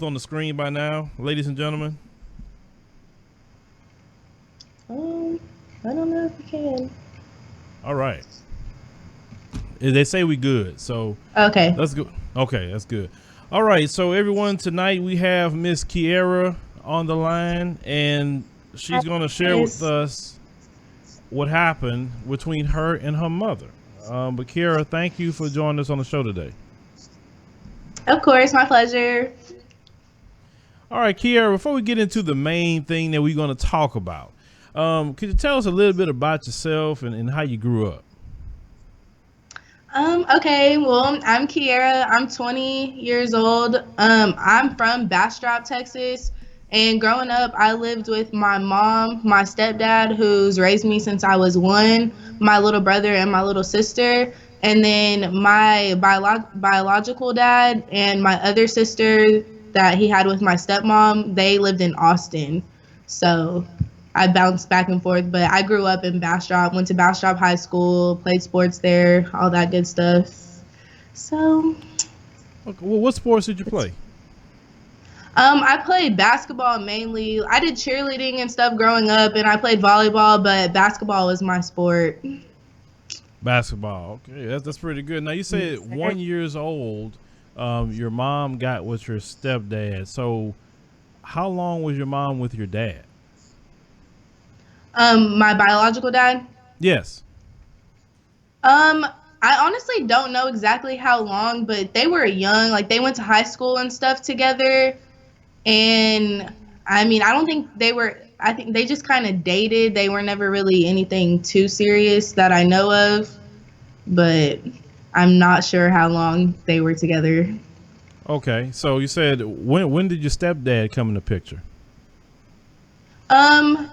On the screen by now, ladies and gentlemen? Um, I don't know if you can. All right. They say we good, so Okay. let's go. Okay, that's good. All right, so everyone, tonight we have Miss Kiara on the line, and she's going to share with Yes. us what happened between her and her mother. But Kiara, thank you for joining us on the show today. Of course, my pleasure. All right, Kiara, before we get into the main thing that we're going to talk about, could you tell us a little bit about yourself and how you grew up? Okay, well, I'm Kiara. I'm 20 years old. I'm from Bastrop, Texas. And growing up, I lived with my mom, my stepdad, who's raised me since I was one, my little brother, and my little sister. And then my biological dad and my other sister that he had with my stepmom, they lived in Austin. So I bounced back and forth, but I grew up in Bastrop, went to Bastrop High School, played sports there, all that good stuff. So, Okay, well, what sports did you play? I played basketball mainly. I did cheerleading and stuff growing up, and I played volleyball, but basketball was my sport. Basketball. Okay, that's pretty good. Now you said 1 years old. Your mom got with your stepdad. So, how long was your mom with your dad? My biological dad. Yes. Um, I honestly don't know exactly how long, but they were young. Like they went to high school and stuff together. And I mean, I don't think they were, I think they just kind of dated. They were never really anything too serious that I know of, but I'm not sure how long they were together. Okay. So you said when did your stepdad come in the picture? Um,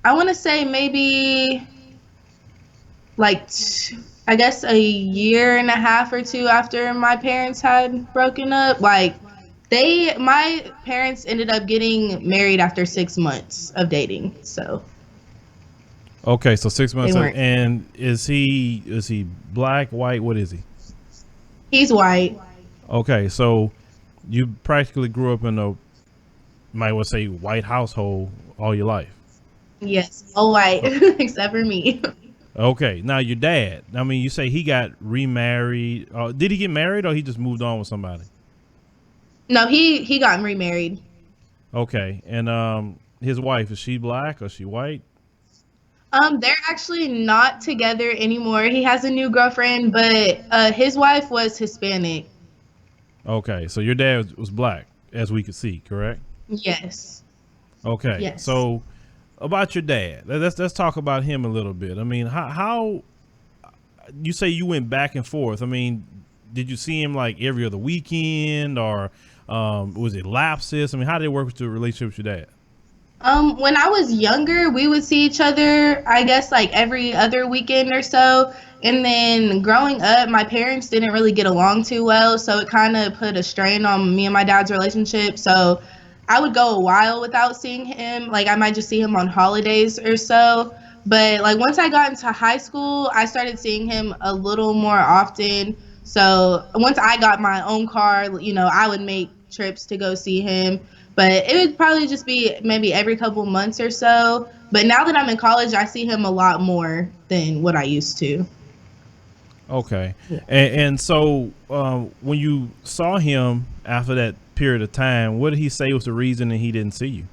I want to say maybe like, I guess a year and a half or two after my parents had broken up. Like, my parents ended up getting married after 6 months of dating. So Okay, so 6 months. they weren't. And is he black, white? What is he? He's white. Okay, so you practically grew up in a might well say white household all your life. Yes, all white, Oh, except for me. okay, now your dad. I mean, you say he got remarried. Did he get married or he just moved on with somebody? No, he got remarried. Okay, and his wife, is she black or she white? They're actually not together anymore. He has a new girlfriend, but his wife was Hispanic. Okay, so your dad was black, as we could see, correct? Yes, Okay, yes. so about your dad, let's talk about him a little bit. I mean, how you say you went back and forth? I mean, did you see him like every other weekend, or was it lapses? I mean, how did it work with your relationship with your dad? When I was younger, we would see each other, I guess, like every other weekend or so. And then growing up, my parents didn't really get along too well, so it kind of put a strain on me and my dad's relationship. So I would go a while without seeing him. Like I might just see him on holidays or so. But like once I got into high school, I started seeing him a little more often. So once I got my own car, I would make trips to go see him, but it would probably just be maybe every couple months or so. But now that I'm in college, I see him a lot more than what I used to. Okay, Yeah. and so when you saw him after that period of time, what did he say was the reason that he didn't see you?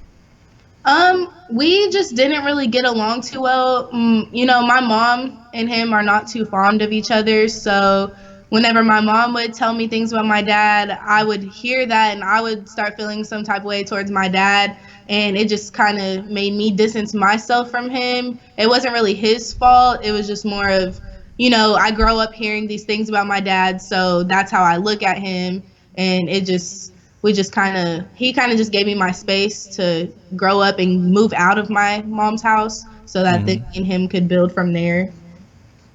We just didn't really get along too well. My mom and him are not too fond of each other, so whenever my mom would tell me things about my dad, I would hear that and I would start feeling some type of way towards my dad, and it just kind of made me distance myself from him. It wasn't really his fault. It was just more of, I grow up hearing these things about my dad, so that's how I look at him, and it just we just kind of he kind of just gave me my space to grow up and move out of my mom's house so that then Hmm. me and him could build from there.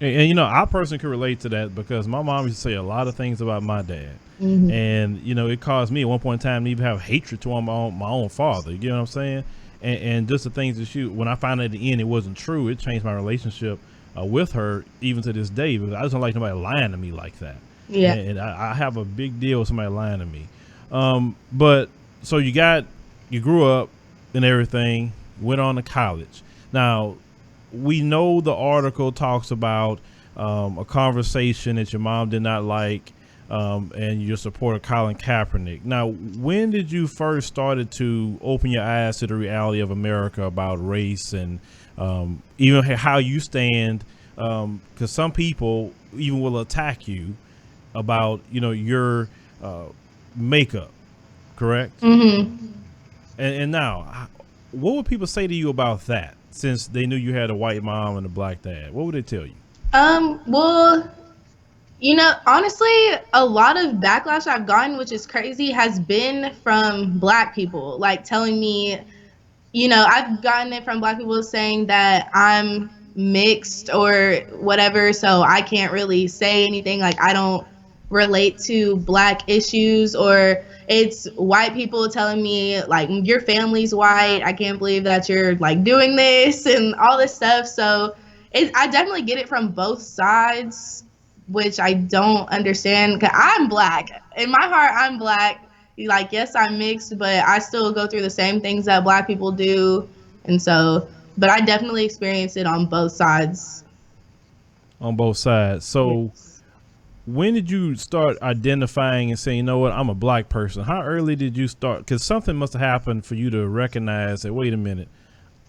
And I personally can relate to that because my mom used to say a lot of things about my dad, Hmm. and it caused me at one point in time to even have hatred toward my own father. You know what I'm saying? And just the things that she, when I found out at the end it wasn't true, it changed my relationship with her even to this day because I just don't like nobody lying to me like that. Yeah. And I have a big deal with somebody lying to me. But so you grew up and everything, went on to college. Now, we know the article talks about a conversation that your mom did not like, and your supporter Colin Kaepernick. Now, when did you first started to open your eyes to the reality of America about race and even how you stand? Because some people even will attack you about your makeup, correct? Mm-hmm. And now, what would people say to you about that? Since they knew you had a white mom and a black dad, what would they tell you? Well, honestly, a lot of backlash I've gotten, which is crazy, has been from Black people, like telling me, I've gotten it from Black people saying that I'm mixed or whatever, so I can't really say anything. Like, I don't relate to Black issues, or it's white people telling me, like, your family's white. I can't believe that you're, like, doing this and all this stuff. So I definitely get it from both sides, which I don't understand. 'Cause I'm Black. In my heart, I'm Black. Like, yes, I'm mixed, but I still go through the same things that Black people do. And so, but I definitely experience it on both sides. On both sides. So, Yes. when did you start identifying and saying, you know what, I'm a black person? How early did you start? Because something must have happened for you to recognize that, wait a minute,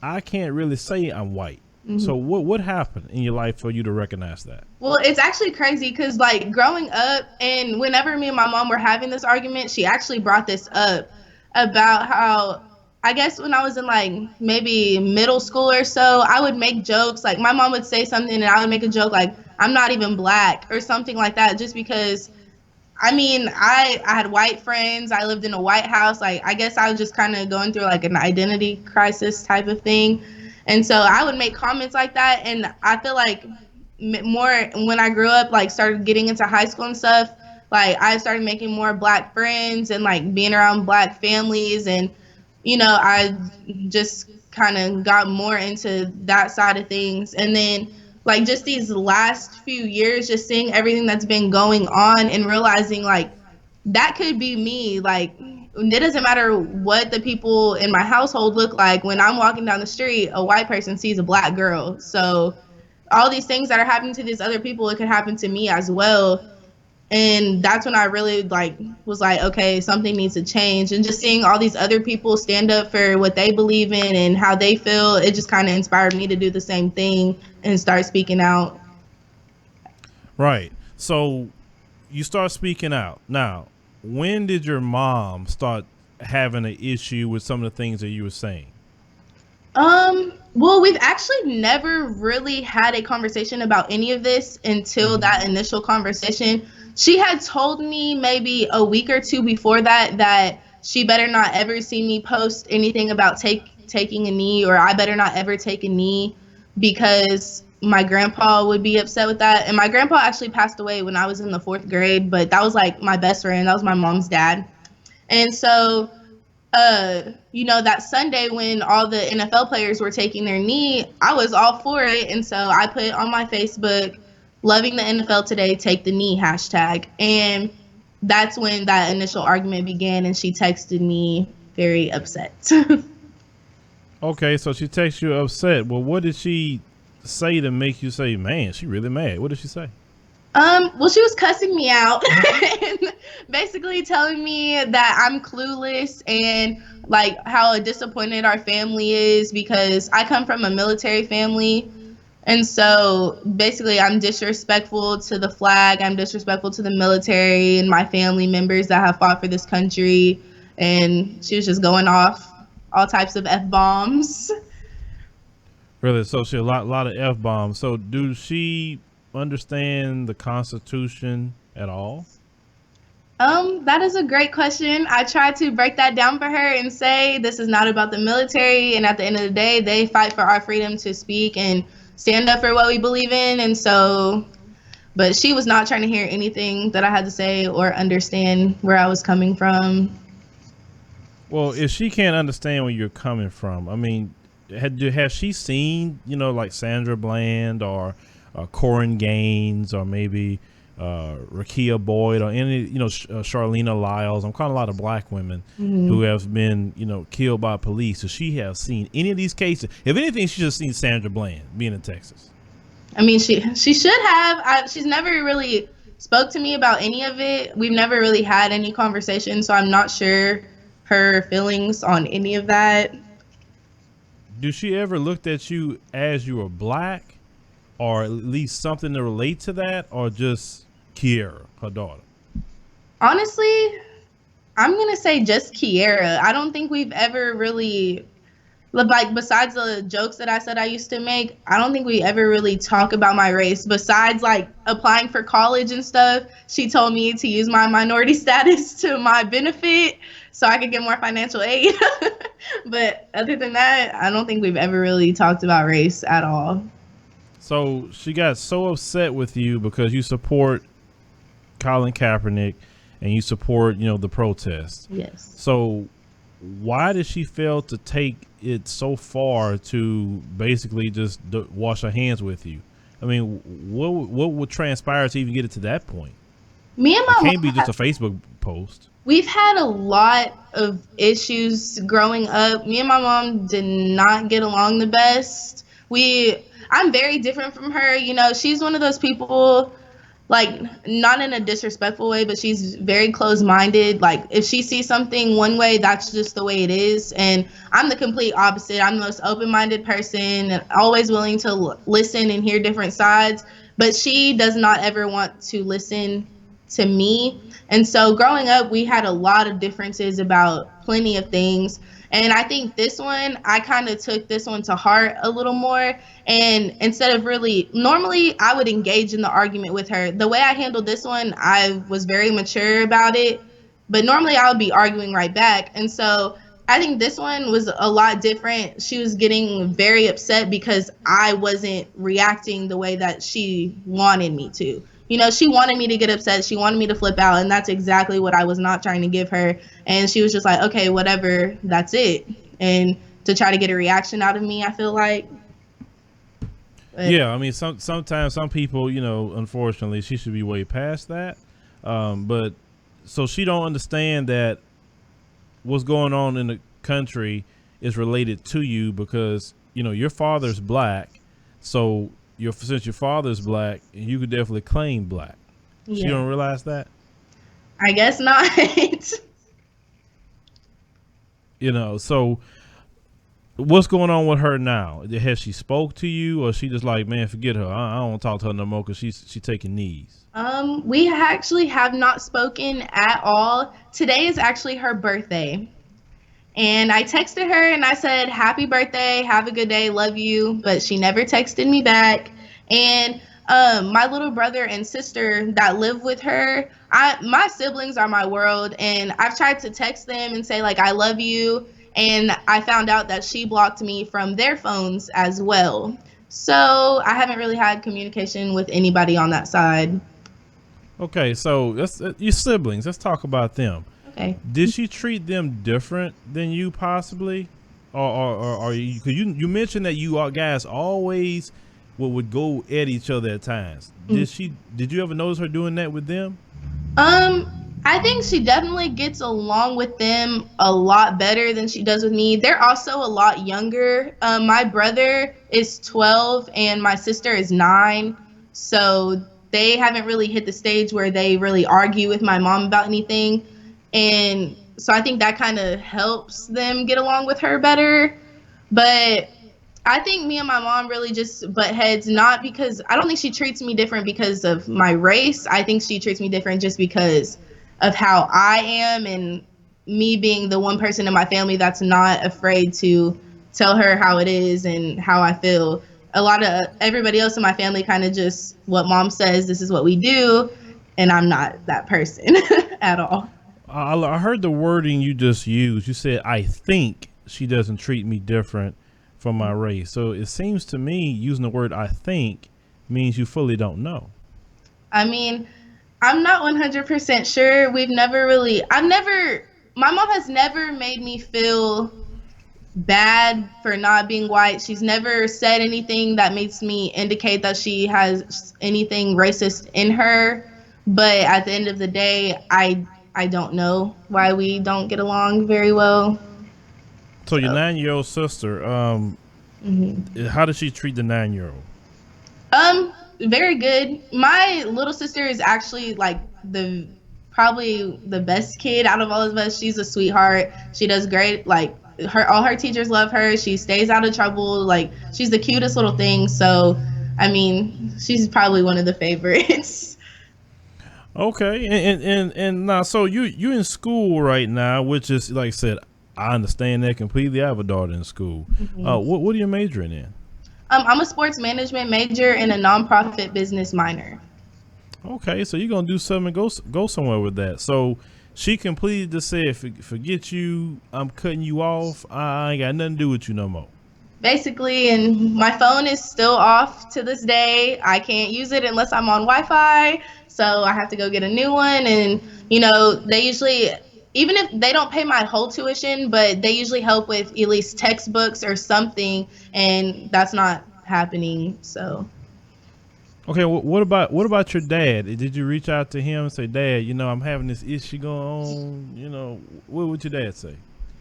I can't really say I'm white. Mm-hmm. So what happened in your life for you to recognize that? Well, it's actually crazy because, like, growing up, and whenever me and my mom were having this argument, she actually brought this up about how, I guess when I was in, like, maybe middle school or so, I would make jokes. Like, my mom would say something and I would make a joke like, I'm not even Black or something like that, just because, I mean, I had white friends. I lived in a white house. Like, I guess I was just kind of going through, like, an identity crisis type of thing. And so I would make comments like that. And I feel like more when I grew up, like, started getting into high school and stuff, like, I started making more Black friends and, like, being around Black families. And, I just kind of got more into that side of things. And then, like, just these last few years, just seeing everything that's been going on and realizing, like, that could be me. Like, it doesn't matter what the people in my household look like. When I'm walking down the street, a white person sees a Black girl. So all these things that are happening to these other people, it could happen to me as well. And that's when I really, like, was like, okay, something needs to change. And just seeing all these other people stand up for what they believe in and how they feel, it just kind of inspired me to do the same thing and start speaking out. Right. So you start speaking out. Now, when did your mom start having an issue with some of the things that you were saying? Well, we've actually never really had a conversation about any of this until that initial conversation. She had told me maybe a week or two before that she better not ever see me post anything about taking a knee, or I better not ever take a knee, because my grandpa would be upset with that. And my grandpa actually passed away when I was in the 4th grade, but that was, like, my best friend. That was my mom's dad. And so that Sunday when all the NFL players were taking their knee, I was all for it. And so I put on my Facebook, loving the NFL today, take the knee hashtag. And that's when that initial argument began, and she texted me very upset. Okay, so she texts you upset. Well, what did she say to make you say, man, she really mad? What did she say? Well, she was cussing me out and basically telling me that I'm clueless, and, like, how disappointed our family is because I come from a military family. And so basically I'm disrespectful to the flag. I'm disrespectful to the military and my family members that have fought for this country. And she was just going off all types of F-bombs. Really? So she a lot of F bombs. So do she understand the Constitution at all? That is a great question. I tried to break that down for her and say this is not about the military, and at the end of the day, they fight for our freedom to speak and stand up for what we believe in. And so, but she was not trying to hear anything that I had to say or understand where I was coming from. Well, if she can't understand where you're coming from, I mean, has she seen, like Sandra Bland or Corin Gaines, or maybe Rakia Boyd or any, Charlena Lyles. I'm calling a lot of black women who have been, killed by police. So she has seen any of these cases. If anything, she just seen Sandra Bland being in Texas. I mean, she should have. She's never really spoke to me about any of it. We've never really had any conversation, so I'm not sure her feelings on any of that. Did she ever looked at you as you were black, or at least something to relate to that, or just Kiara, her daughter? Honestly, I'm gonna say just Kiara. I don't think we've ever really, like, besides the jokes that I said I used to make, I don't think we ever really talk about my race. Besides, like, applying for college and stuff, she told me to use my minority status to my benefit so I could get more financial aid. But other than that, I don't think we've ever really talked about race at all. So she got so upset with you because you support Colin Kaepernick and you support, the protests. Yes. So why did she fail to take it so far to basically just wash her hands with you? I mean, what would transpire to even get it to that point? Me and my mom can't be just a Facebook post. We've had a lot of issues growing up. Me and my mom did not get along the best. I'm very different from her. She's one of those people, like, not in a disrespectful way, but she's very closed-minded. Like, if she sees something one way, that's just the way it is. And I'm the complete opposite. I'm the most open-minded person and always willing to listen and hear different sides. But she does not ever want to listen to me. And so growing up, we had a lot of differences about plenty of things. And I think this one, I kind of took this one to heart a little more. And instead of normally I would engage in the argument with her. The way I handled this one, I was very mature about it. But normally I would be arguing right back. And so I think this one was a lot different. She was getting very upset because I wasn't reacting the way that she wanted me to. She wanted me to get upset. She wanted me to flip out. And that's exactly what I was not trying to give her. And she was just like, okay, whatever, that's it. And to try to get a reaction out of me, I feel like. But yeah, I mean, sometimes some people, unfortunately, she should be way past that. But so she don't understand that what's going on in the country is related to you because, your father's black. So since your father's black, you could definitely claim black. Yeah. You don't realize that? I guess not. So what's going on with her now? Has she spoke to you, or she just like, man, forget her? I don't want to talk to her no more because she's taking knees. We actually have not spoken at all. Today is actually her birthday. And I texted her and I said, happy birthday, have a good day, love you. But she never texted me back. And my little brother and sister that live with her, my siblings are my world. And I've tried to text them and say, like, I love you. And I found out that she blocked me from their phones as well. So I haven't really had communication with anybody on that side. Okay, so your siblings. Let's talk about them. Okay. Did she treat them different than you possibly, or you? Because you mentioned that you guys always would go at each other at times. Did you ever notice her doing that with them? I think she definitely gets along with them a lot better than she does with me. They're also a lot younger. My brother is 12 and my sister is 9, so they haven't really hit the stage where they really argue with my mom about anything. And so I think that kind of helps them get along with her better. But I think me and my mom really just butt heads, not because I don't think she treats me different because of my race. I think she treats me different just because of how I am and me being the one person in my family that's not afraid to tell her how it is and how I feel. A lot of everybody else in my family kind of just what mom says, this is what we do. And I'm not that person at all. I heard the wording you just used. You said, I think she doesn't treat me different from my race. So it seems to me using the word I think means you fully don't know. I mean, I'm not 100% sure. My mom has never made me feel bad for not being white. She's never said anything that makes me indicate that she has anything racist in her. But at the end of the day, I don't know why we don't get along very well. So your So 9-year-old sister, mhm. how does she treat the 9-year-old? Very good. My little sister is actually like the probably the best kid out of all of us. She's a sweetheart. She does great. Like her, all her teachers love her. She stays out of trouble. Like she's the cutest little thing. So, I mean, she's probably one of the favorites. Okay, and now, so you in school right now, which is like I said, I understand that completely. I have a daughter in school. Mhm. What are you majoring in? I'm a sports management major and a nonprofit business minor. Okay, so you're gonna do something and go somewhere with that. So she completely just said, "Forget you. I'm cutting you off. I ain't got nothing to do with you no more." Basically, and my phone is still off to this day. I can't use it unless I'm on Wi-Fi, so I have to go get a new one. And they usually, even if they don't pay my whole tuition, but they usually help with at least textbooks or something, and that's not happening. So Okay, what about your dad? Did you reach out to him and say, "Dad, I'm having this issue going on"? What would your dad say?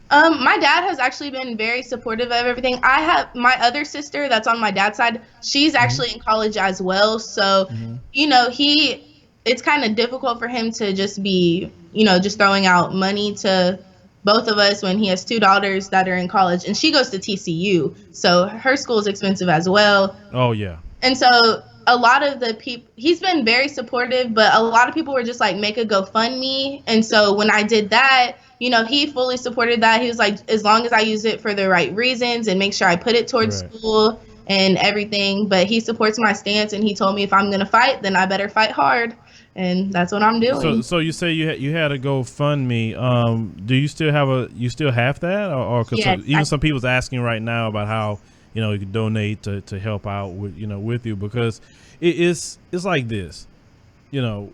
My dad has actually been very supportive of everything. I have my other sister that's on my dad's side. She's Mm-hmm. actually in college as well. So, Mm-hmm. it's kind of difficult for him to just be, just throwing out money to both of us when he has two daughters that are in college and she goes to TCU. So her school is expensive as well. Oh yeah. And so a lot of the people, he's been very supportive, but a lot of people were just like, make a GoFundMe. And so when I did that, he fully supported that. He was like, as long as I use it for the right reasons and make sure I put it towards Right. school and everything. But he supports my stance and he told me if I'm going to fight, then I better fight hard. And that's what I'm So doing. so you say you had a GoFundMe. Do you still have that, or because Yes. even some people's asking right now about how you can donate to help out with with you, because it's like this. you know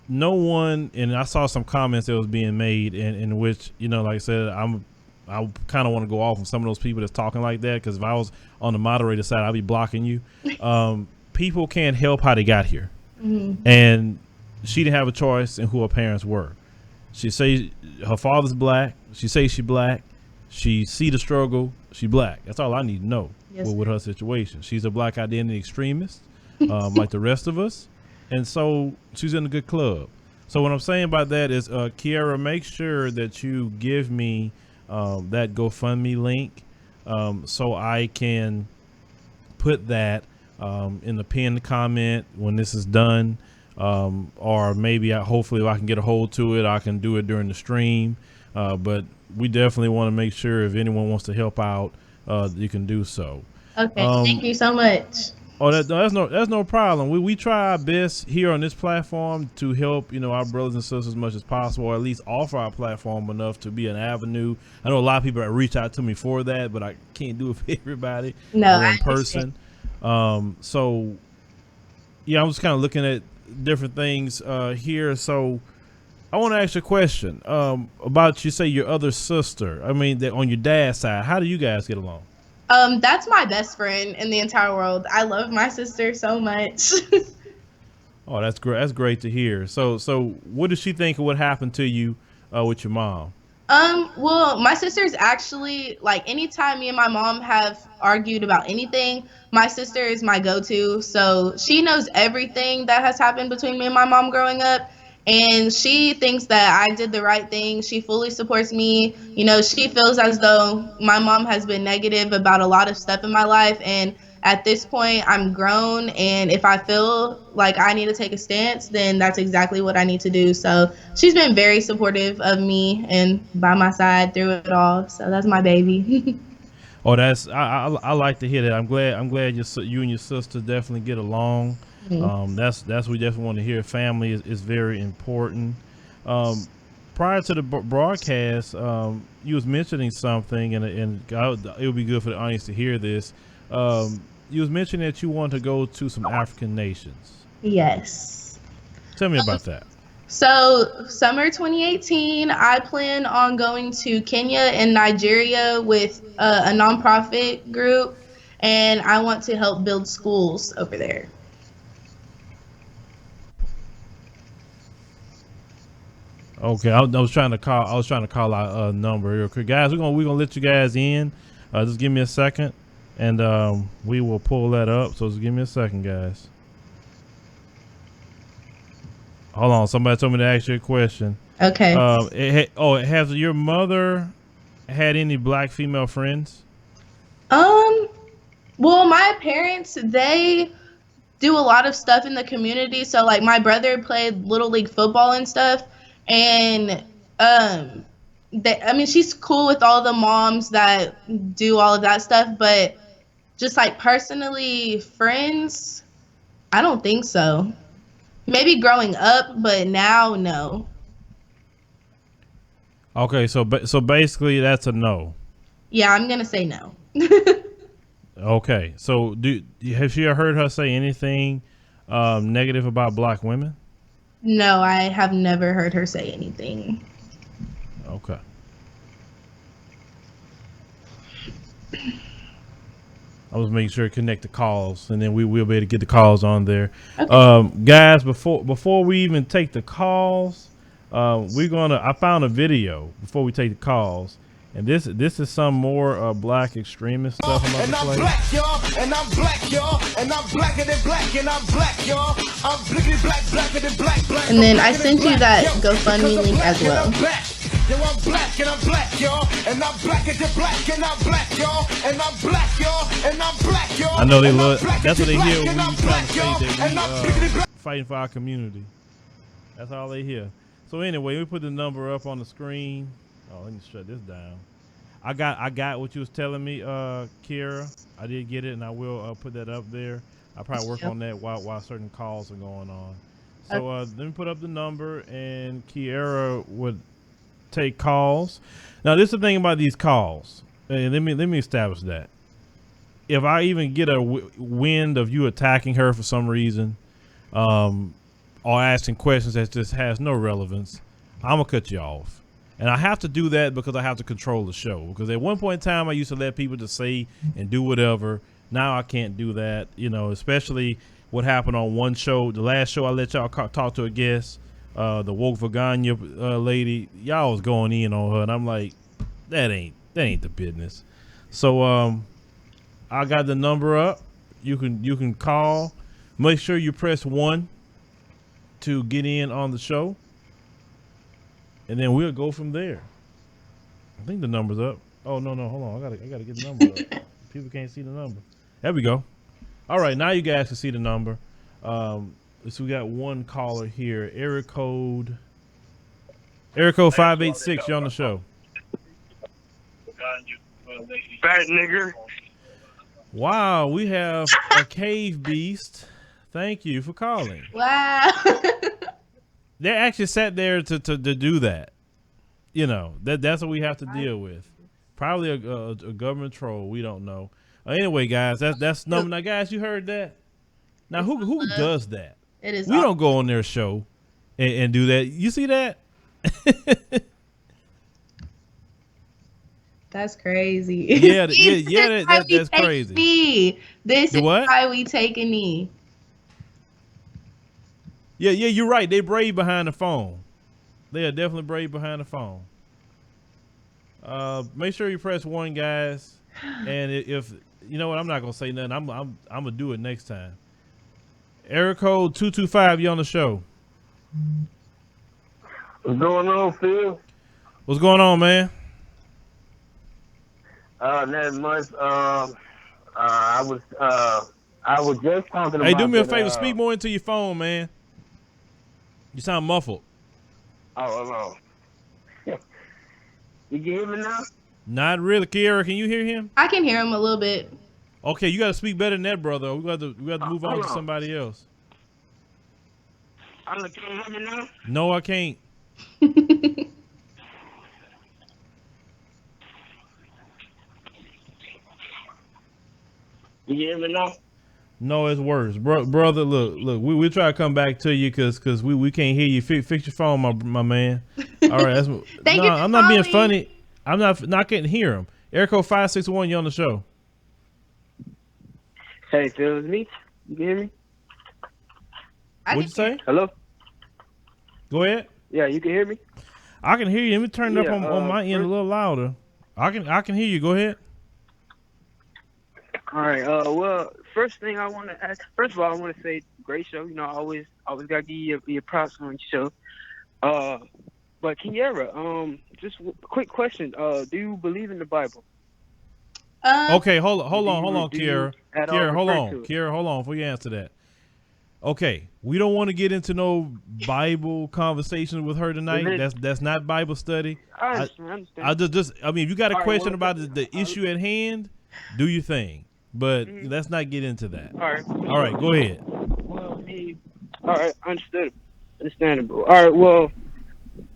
no one, and I saw some comments that was being made in which, like I said, I kind of want to go off on some of those people that's talking like that, because if I was on the moderator side, I'd be blocking you. People can't help how they got here, Mhm. and she didn't have a choice in who her parents were. She say her father's black. She say she black. She see the struggle. She black. That's all I need to know Yes. with her situation. She's a black identity extremist, like the rest of us, and so she's in a good club. So what I'm saying about that is, Kiara, make sure that you give me that GoFundMe link, so I can put that in the pinned comment when this is done, or maybe hopefully if I can get a hold to it, I can do it during the stream. But we definitely want to make sure if anyone wants to help out, you can do so. Okay. Thank Um, you so much. oh, that's no problem. We try our best here on this platform to help our brothers and sisters as much as possible, or at least offer our platform enough to be an avenue. I know a lot of people that reach out to me for that, but I can't do it for everybody No, or I one understand. person. So yeah, I'm just kind of looking at different things here. So I want to ask you a question about, you say, your other sister. I mean, on your dad's side, how do you guys get along? That's my best friend in the entire world. I love my sister so much. Oh, that's great. That's great to hear. So what does she think of what happened to you with your mom? Well, my sister's actually like anytime me and my mom have argued about anything, my sister is my go-to. So she knows everything that has happened between me and my mom growing up. And she thinks that I did the right thing. She fully supports me. She feels as though my mom has been negative about a lot of stuff in my life. And at this point, I'm grown. And if I feel like I need to take a stance, then that's exactly what I need to do. So she's been very supportive of me and by my side through it all. So that's my baby. Oh, I like to hear that. I'm glad you and your sister definitely get along. That's we definitely want to hear. Family is very important. Um, Prior to the broadcast, you was mentioning something, it would be good for the audience to hear this. You was mentioning that you want to go to some African nations. Yes. Tell me about that. So, summer 2018, I plan on going to Kenya and Nigeria with a nonprofit group, and I want to help build schools over there. Okay, I was trying to call. I was trying to call out a number real quick, guys. We're gonna let you guys in. Just give me a second, and we will pull that up. So just give me a second, guys. Hold on. Somebody told me to ask you a question. Okay. Has your mother had any black female friends? Well, my parents, they do a lot of stuff in the community. So like my brother played little league football and stuff, and I mean she's cool with all the moms that do all of that stuff, but just like personally friends, I don't think so. Maybe growing up, but now no. Okay, so basically that's a no. Yeah, I'm gonna say no. Okay, so have you heard her say anything negative about black women? No, I have never heard her say anything. Okay. I was making sure to connect the calls, and then we'll be able to get the calls on there. Okay. Guys, before we even take the calls, I found a video before we take the calls. And this is some more black extremist stuff I'm about to play. Black, y'all, and I'm black, y'all, and I'm blacker than black, and I'm black, y'all. I'm blickety black, blacker than black. And then I sent you that GoFundMe link as well. Yo, I'm black and I'm black, y'all, and I'm blacker than black, and I'm black, y'all, and I'm black, y'all, and I'm black, y'all. I know they love. That's what they hear when we trying to say that we fighting for our community. That's all they hear. So anyway, we put the number up on the screen. Oh, let me shut this down. I got what you was telling me, Kiara. I did get it, and I will put that up there. I'll probably work on that while certain calls are going on. So let me put up the number, and Kiara would take calls. Now, this is the thing about these calls. And let me establish that. If I even get a wind of you attacking her for some reason, or asking questions that just has no relevance, I'm gonna cut you off. And I have to do that because I have to control the show. Because at one point in time, I used to let people just say and do whatever. Now I can't do that, especially what happened on one show. The last show I let y'all talk to a guest, the woke Vaganya lady. Y'all was going in on her, and I'm like, that ain't the business. So I got the number up. You can call. Make sure you press 1 to get in on the show. And then we'll go from there. I think the number's up. Oh no, hold on. I gotta get the number up. People can't see the number. There we go. All right, now you guys can see the number. So we got one caller here. Area code 586. You're on the show. Fat nigger. Wow, we have a cave beast. Thank you for calling. Wow. They actually sat there to do that. That's what we have to deal with. Probably a government troll. We don't know. Anyway, guys, that's number. Now, guys, you heard that. Now, who does that? It is. We don't go on their show and do that. You see that? That's crazy. Yeah, that's crazy. Knee. This is what? why we take a knee. Yeah, you're right. They brave behind the phone. They are definitely brave behind the phone. Make sure you press 1, guys. And if you know what, I'm not gonna say nothing. I'm gonna do it next time. Area code 225. You on the show? What's going on, Phil? What's going on, man? Not much. I was just talking about. Hey, do me a favor. Speak more into your phone, man. You sound muffled. Oh, no. You can hear me now? Not really, Kiara. Can you hear him? I can hear him a little bit. Okay, you got to speak better than that, brother. We got to move on to somebody else. Can you hear me now? No, I can't. You hear me now? No, it's worse, brother. Look. We try to come back to you because we can't hear you. Fix your phone, my man. All right, that's I'm not being funny. I'm not getting hear him. Area code 561. You on the show? Hey, Phil, it's me. You can hear me? What'd you say? Hello. Go ahead. Yeah, you can hear me. I can hear you. Let me turn it up Yeah, on my end a little louder. I can hear you. Go ahead. All right. Well, first thing I want to ask. First of all, I want to say great show. You know, I always gotta give you your props on your show. But Kiara, just quick question. Do you believe in the Bible? Okay, hold Do on, do you Kiara. at all refer to it? Kiara, hold on before you answer that. Okay, we don't want to get into no Bible conversation with her tonight. Religion. That's not Bible study. I understand. I just I mean, if you got a All right, question well, about the issue at hand, do your thing. But let's not get into that. all right. All right, go ahead. Well, all right, understandable. All right, well,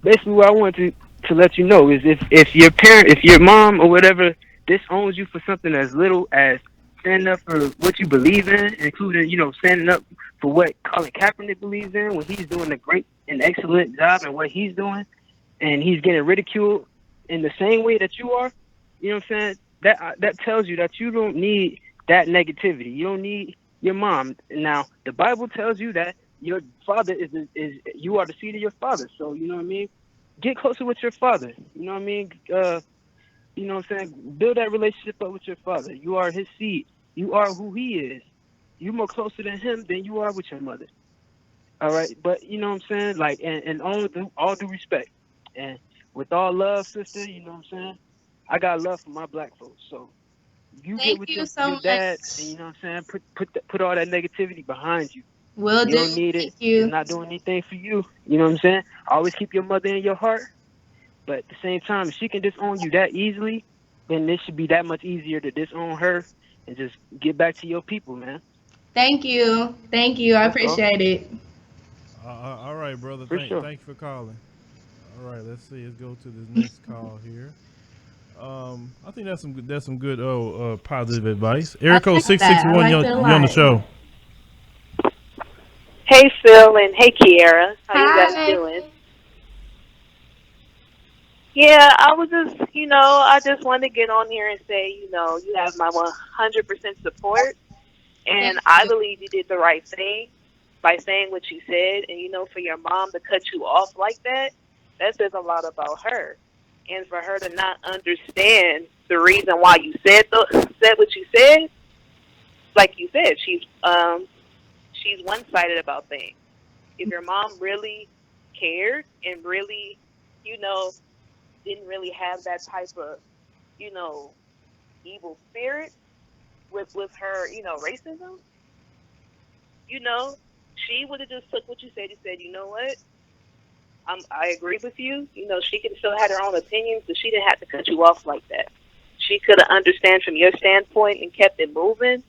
basically what I wanted to let you know is if your parent, if your mom or whatever disowns you for something as little as standing up for what you believe in, including, you know, standing up for what Colin Kaepernick believes in when he's doing a great and excellent job in what he's doing, and he's getting ridiculed in the same way that you are, you know what I'm saying? That tells you that you don't need that negativity. You don't need your mom. Now, the Bible tells you that your father is you are the seed of your father. So, you know what I mean? Get closer with your father. You know what I mean? You know what I'm saying? Build that relationship up with your father. You are his seed. You are who he is. You're more closer to him than you are with your mother. All right? But, you know what I'm saying? Like, and all due respect. And with all love, sister, you know what I'm saying? I got love for my black folks. So you get Thank with you your so dad, much. and you know what I'm saying? Put all that negativity behind you. Will You do. don't need it. Thank you. It's not doing anything for you. You know what I'm saying? Always keep your mother in your heart. But at the same time, if she can disown you that easily, then it should be that much easier to disown her and just get back to your people, man. Thank you. Thank you. I That's all. appreciate it. All right, brother. For sure. Thank you for calling. All right, let's see. Let's go to this next call here. I think that's some good positive advice. Erico like 661, that. I you like that a on the lot. show. Hey Phil and hey Kiara, how you guys Hi. doing? Yeah, I was just, I just wanted to get on here and say, you have my 100% support, Thank and I you. believe you did the right thing by saying what you said, and for your mom to cut you off like that says a lot about her, and for her to not understand the reason why you said what you said, like you said, she's one-sided about things. If your mom really cared and really, didn't really have that type of, evil spirit with her, racism, she would have just took what you said and said, you know what? I agree with you. She can still have her own opinions, but she didn't have to cut you off like that. She could have understand from your standpoint and kept it moving.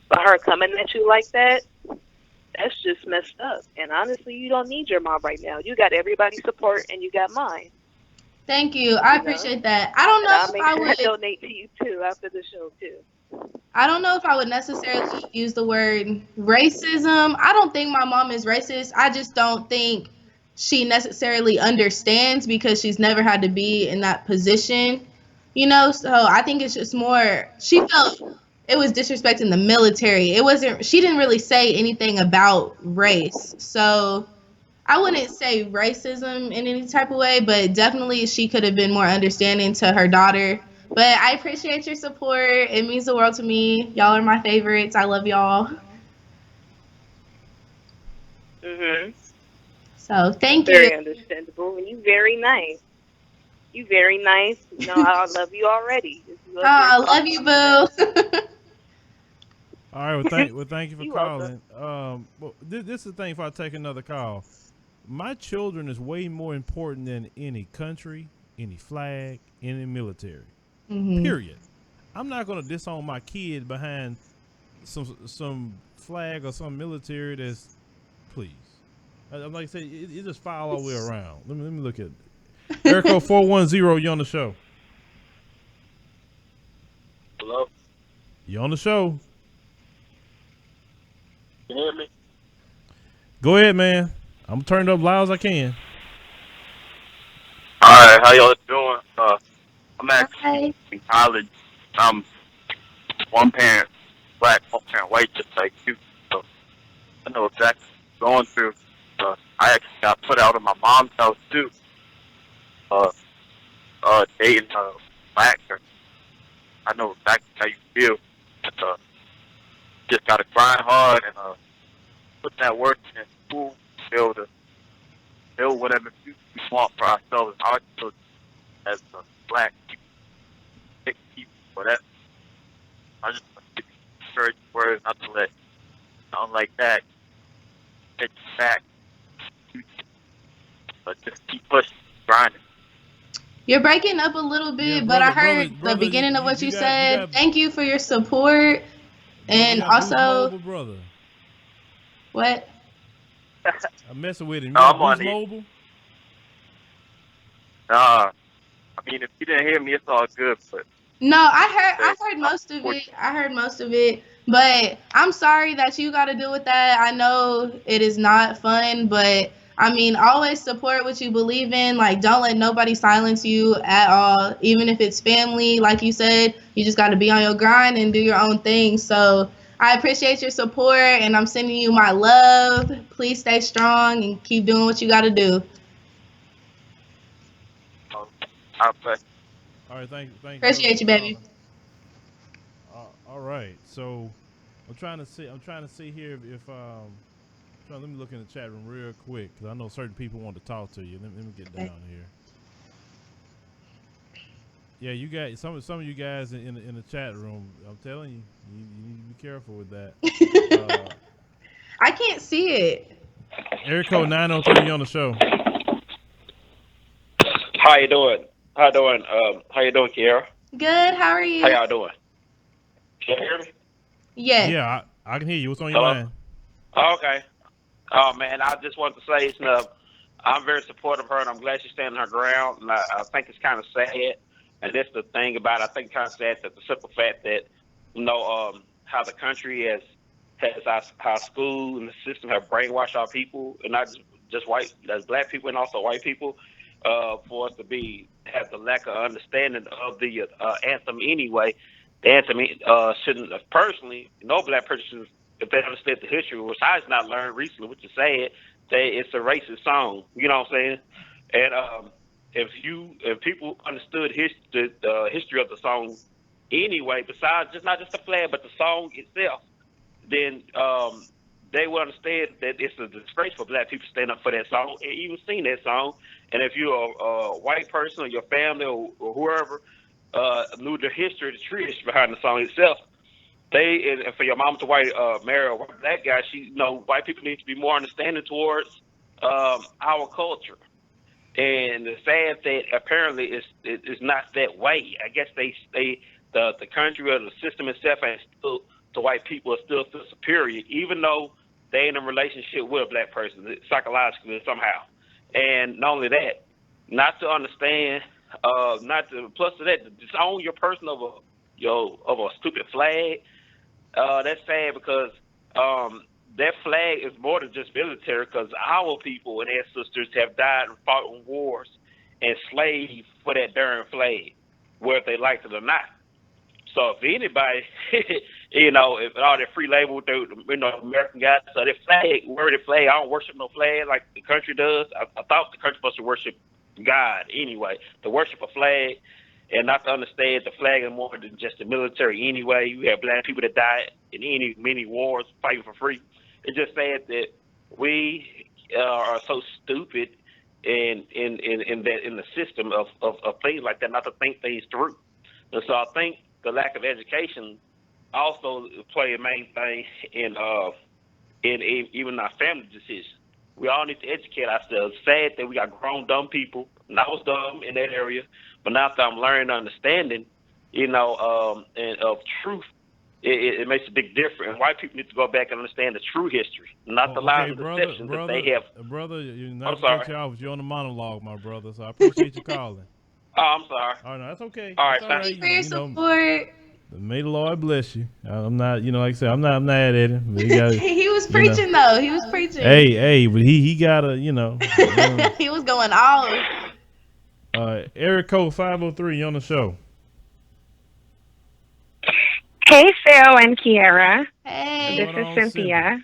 But her coming at you like that, that's just messed up. And honestly, you don't need your mom right now. You got everybody's support and you got mine. Thank you. I appreciate that. I don't And know I'll if make I sure would. to donate to you too after the show too. I don't know if I would necessarily use the word racism. I don't think my mom is racist. I just don't think she necessarily understands because she's never had to be in that position. So I think it's just more she felt it was disrespecting the military. It wasn't she didn't really say anything about race. So I wouldn't say racism in any type of way, but definitely she could have been more understanding to her daughter. But I appreciate your support. It means the world to me. Y'all are my favorites. I love y'all. Mhm. So thank you. Very understandable, and you very nice. You very nice. I love you already. Oh, I love you, boo. All right, well, thank you for You calling. Well, this is the thing. If I take another call, my children is way more important than any country, any flag, any military. Mhm. Period. I'm not gonna disown my kid behind some flag or some military. That's please. Like I said, it just file all the way around. Let me look at it. Erico 410, you on the show? Hello? You on the show? Can you hear me? Go ahead, man. I'm turned up loud as I can. Alright, how y'all doing? I'm Hi. actually in college. I'm one parent, black, one parent, white, just like you. So I know exactly what I'm going through. I actually got put out of my mom's house too. uh, dating black. I know exactly how you feel. But, just gotta grind hard and put that work in school to be able to build whatever future we want for ourselves, our children, as black people, thick people, whatever. I just want to encourage words not to let something like that get you back. But just keep pushing, grinding. You're breaking up a little Yeah, bit, but I heard the brother, beginning of what you said. got Thank you for your support. brother, And got Boost also, Mobile, brother. what? I'm messing with him. You No, got I'm on Boost it. Mobile? I mean, if you didn't hear me, it's all good. But No, I heard most of it. I heard most of it. But I'm sorry that you got to deal with that. I know it is not fun, but I mean, always support what you believe in. Like, don't let nobody silence you at all. Even if it's family, like you said, you just got to be on your grind and do your own thing. So I appreciate your support, and I'm sending you my love. Please stay strong and keep doing what you got to do. I'll bless. All right, thank you. Appreciate you, baby. All right, so I'm trying to see here if let me look in the chat room real quick because I know certain people want to talk to you. Let me get down here. Yeah, you got some of you guys in the chat room. I'm telling you, you need to be careful with that. I can't see it. Area code 903, you on the show. How you doing? How you doing, Kiara? Good. How are you? How y'all doing? Can you hear me? Yes. Yeah, I can hear you. What's on your Hello? mind? Oh, okay. Oh man, I just wanted to say, I'm very supportive of her, and I'm glad she's standing her ground. And I think it's kind of sad, and that's the thing about it. I think it's kind of sad that the simple fact that how the country has our school and the system have brainwashed our people, and not just white, as black people, and also white people, for us to have the lack of understanding of the anthem anyway. The anthem shouldn't personally, no black person, if they understood the history, which I has not learned recently, which is sad, say it's a racist song. You know what I'm saying? And if people understood the history of the song anyway, besides not just the flag, but the song itself, then they will understand that it's a disgrace for black people to stand up for that song and even sing that song. And if you're a white person or your family or whoever knew the history, the true history behind the song itself, and for your mom to marry a white black guy, white people need to be more understanding towards our culture. And it's sad that apparently it's not that way. I guess the country or the system itself and still the white people are still superior, even though they in a relationship with a black person psychologically somehow. And not only that, not to understand, plus to that, to disown your person of a stupid flag. That's sad because that flag is more than just military, because our people and ancestors have died and fought in wars and slaved for that darn flag, whether they liked it or not. So if anybody, if all that free label, American guys, so that flag, wear the flag. I don't worship no flag like the country does. I thought the country supposed to worship God anyway. To worship a flag and not to understand the flag is more than just the military anyway. You have black people that died in many wars fighting for free. It's just sad that we are so stupid in the system of things like that, not to think things through. And so I think the lack of education also play a main thing in even our family decisions. We all need to educate ourselves. Sad that we got grown dumb people, and I was dumb in that area, but now that I'm learning understanding, and of truth, it makes a big difference. And white people need to go back and understand the true history, not the lies and deceptions that they have. Brother, you're not I'm sorry. cut you off. You're on the monologue, my brother. So I appreciate you calling. Oh, I'm sorry. Oh no, that's okay. All right, Thank you for your support. May the Lord bless you. I'm not, like I said, I'm not mad at him. But He was preaching though. He was preaching. Hey, but he gotta, He was going off. Area code 503, you on the show. Hey, Phil and Kiara. Hey. This is Cynthia.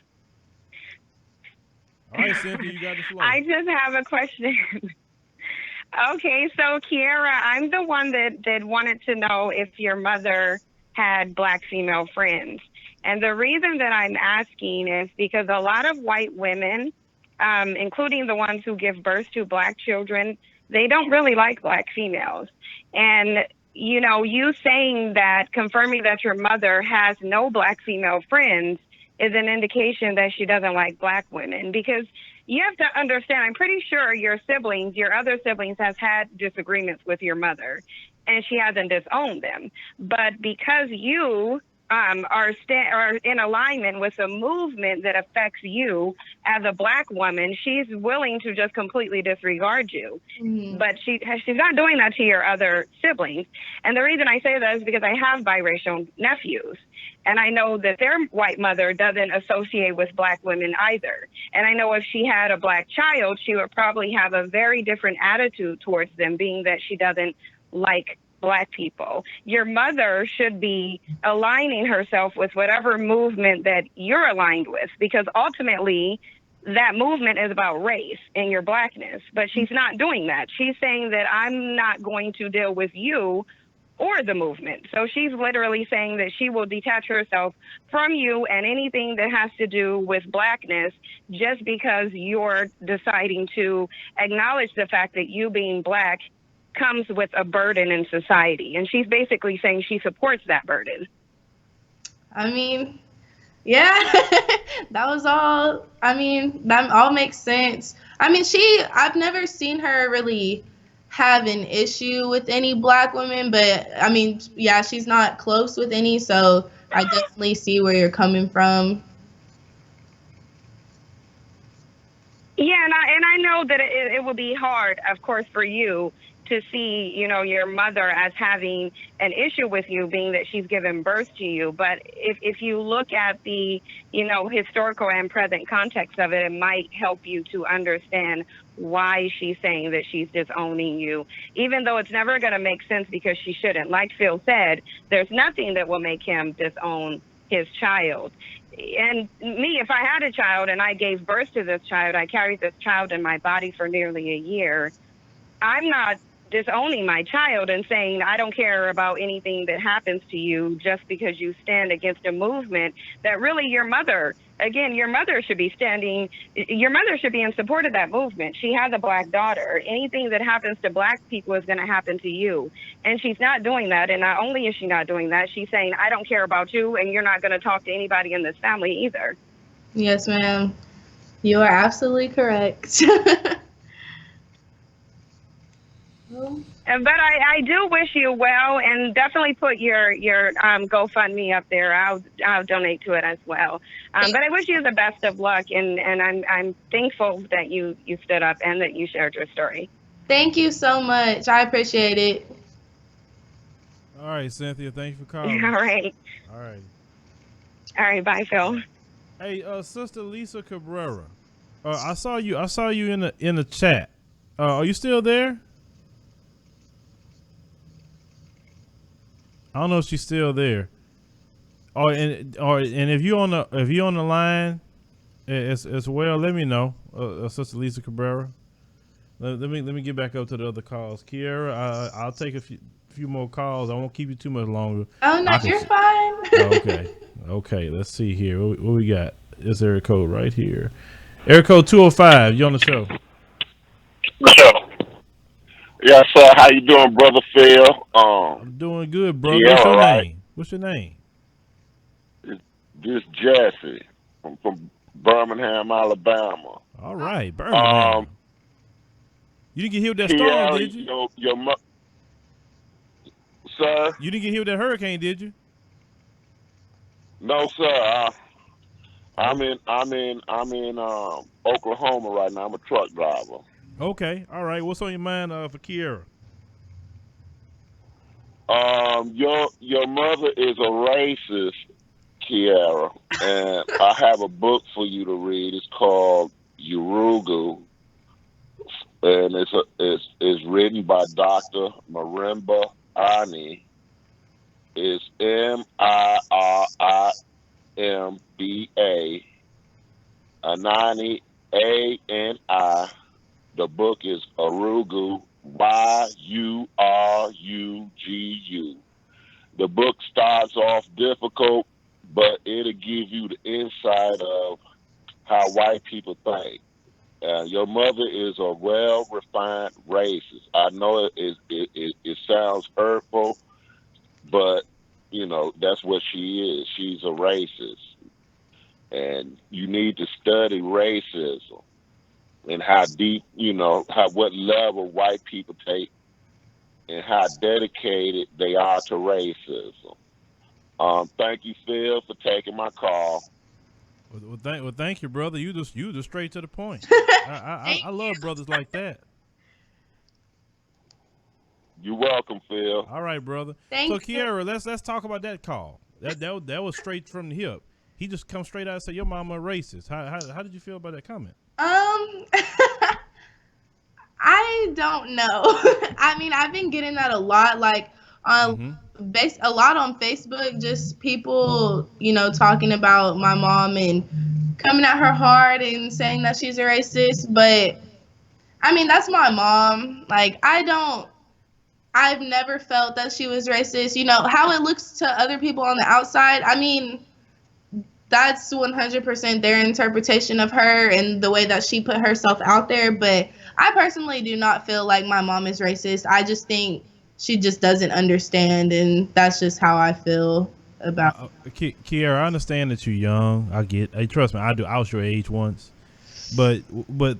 All right, Cynthia, you got the floor. I just have a question. Okay, so Kiara, I'm the one that wanted to know if your mother had black female friends. And the reason that I'm asking is because a lot of white women, including the ones who give birth to black children, they don't really like black females. And, you saying that, confirming that your mother has no black female friends is an indication that she doesn't like black women because you have to understand, I'm pretty sure your other siblings has had disagreements with your mother and she hasn't disowned them. But because you are in alignment with a movement that affects you as a black woman, she's willing to just completely disregard you. Mhm. But she's not doing that to your other siblings. And the reason I say that is because I have biracial nephews. And I know that their white mother doesn't associate with black women either. And I know if she had a black child, she would probably have a very different attitude towards them, being that she doesn't like black people. Your mother should be aligning herself with whatever movement that you're aligned with, because ultimately that movement is about race and your blackness. But she's not doing that. She's saying that I'm not going to deal with you or the movement. So she's literally saying that she will detach herself from you and anything that has to do with blackness just because you're deciding to acknowledge the fact that you being black comes with a burden in society. And she's basically saying she supports that burden. I mean, yeah, that was all. I mean, that all makes sense. I mean, I've never seen her really have an issue with any black women, but I mean, yeah, she's not close with any, so I definitely see where you're coming from. Yeah, and I know that it will be hard, of course, for you to see, your mother as having an issue with you, being that she's given birth to you. But if you look at the, historical and present context of it, it might help you to understand why she's saying that she's disowning you, even though it's never going to make sense because she shouldn't. Like Phil said, there's nothing that will make him disown his child. And me, if I had a child and I gave birth to this child, I carried this child in my body for nearly a year, I'm not disowning my child and saying I don't care about anything that happens to you just because you stand against a movement that really your mother should be in support of that movement. She has a black daughter. Anything that happens to black people is going to happen to you. And she's not doing that. And not only is she not doing that, she's saying, I don't care about you and you're not going to talk to anybody in this family either. Yes, ma'am. You are absolutely correct. But I do wish you well, and definitely put your GoFundMe up there. I'll donate to it as well. But I wish you the best of luck, and I'm thankful that you stood up and that you shared your story. Thank you so much. I appreciate it. All right, Cynthia, thank you for calling. All right. All right. All right. Bye, Phil. Hey, Sister Lisa Cabrera, I saw you in the chat. Are you still there? I don't know if she's still there. And if you on the line as well, let me know, Sister Lisa Cabrera. Let me get back up to the other calls. Kiara, I'll take a few more calls. I won't keep you too much longer. Oh no, you're fine. Okay. Let's see here. What we got? This area code right here. Area code 205. You on the show? Yes, sir. How you doing, brother Phil? I'm doing good, brother. Yeah, What's your right. name? What's your name? This Jesse. I'm from Birmingham, Alabama. All right, Birmingham. You didn't get hit with that storm, did you? Sir? You didn't get hit with that hurricane, did you? No, sir. I'm in Oklahoma right now. I'm a truck driver. Okay, all right. What's on your mind for Kiara? Your mother is a racist, Kiara, and I have a book for you to read. It's called Urugu, and it's written by Dr. Marimba Ani. It's MIRIMBA Anani ANI. The book is Urugu, YURUGU. The book starts off difficult, but it'll give you the insight of how white people think. Your mother is a well-refined racist. I know it sounds hurtful, but that's what she is. She's a racist, and you need to study racism and how deep, what level white people take, and how dedicated they are to racism. Thank you, Phil, for taking my call. Well, thank you, brother. You just straight to the point. I love brothers like that. You're welcome, Phil. All right, brother. So Kiara, let's talk about that call. That was straight from the hip. He just come straight out and say your mama a racist. How did you feel about that comment? I don't know. I mean, I've been getting that a lot, like a lot on Facebook. Just people, talking about my mom and coming at her hard and saying that she's a racist. But I mean, that's my mom. Like, I've never felt that she was racist. How it looks to other people on the outside, I mean, that's 100% their interpretation of her and the way that she put herself out there. But I personally do not feel like my mom is racist. I just think she just doesn't understand, and that's just how I feel about it. Kiara, I understand that you're young. Hey, trust me, I do. I was your age once. But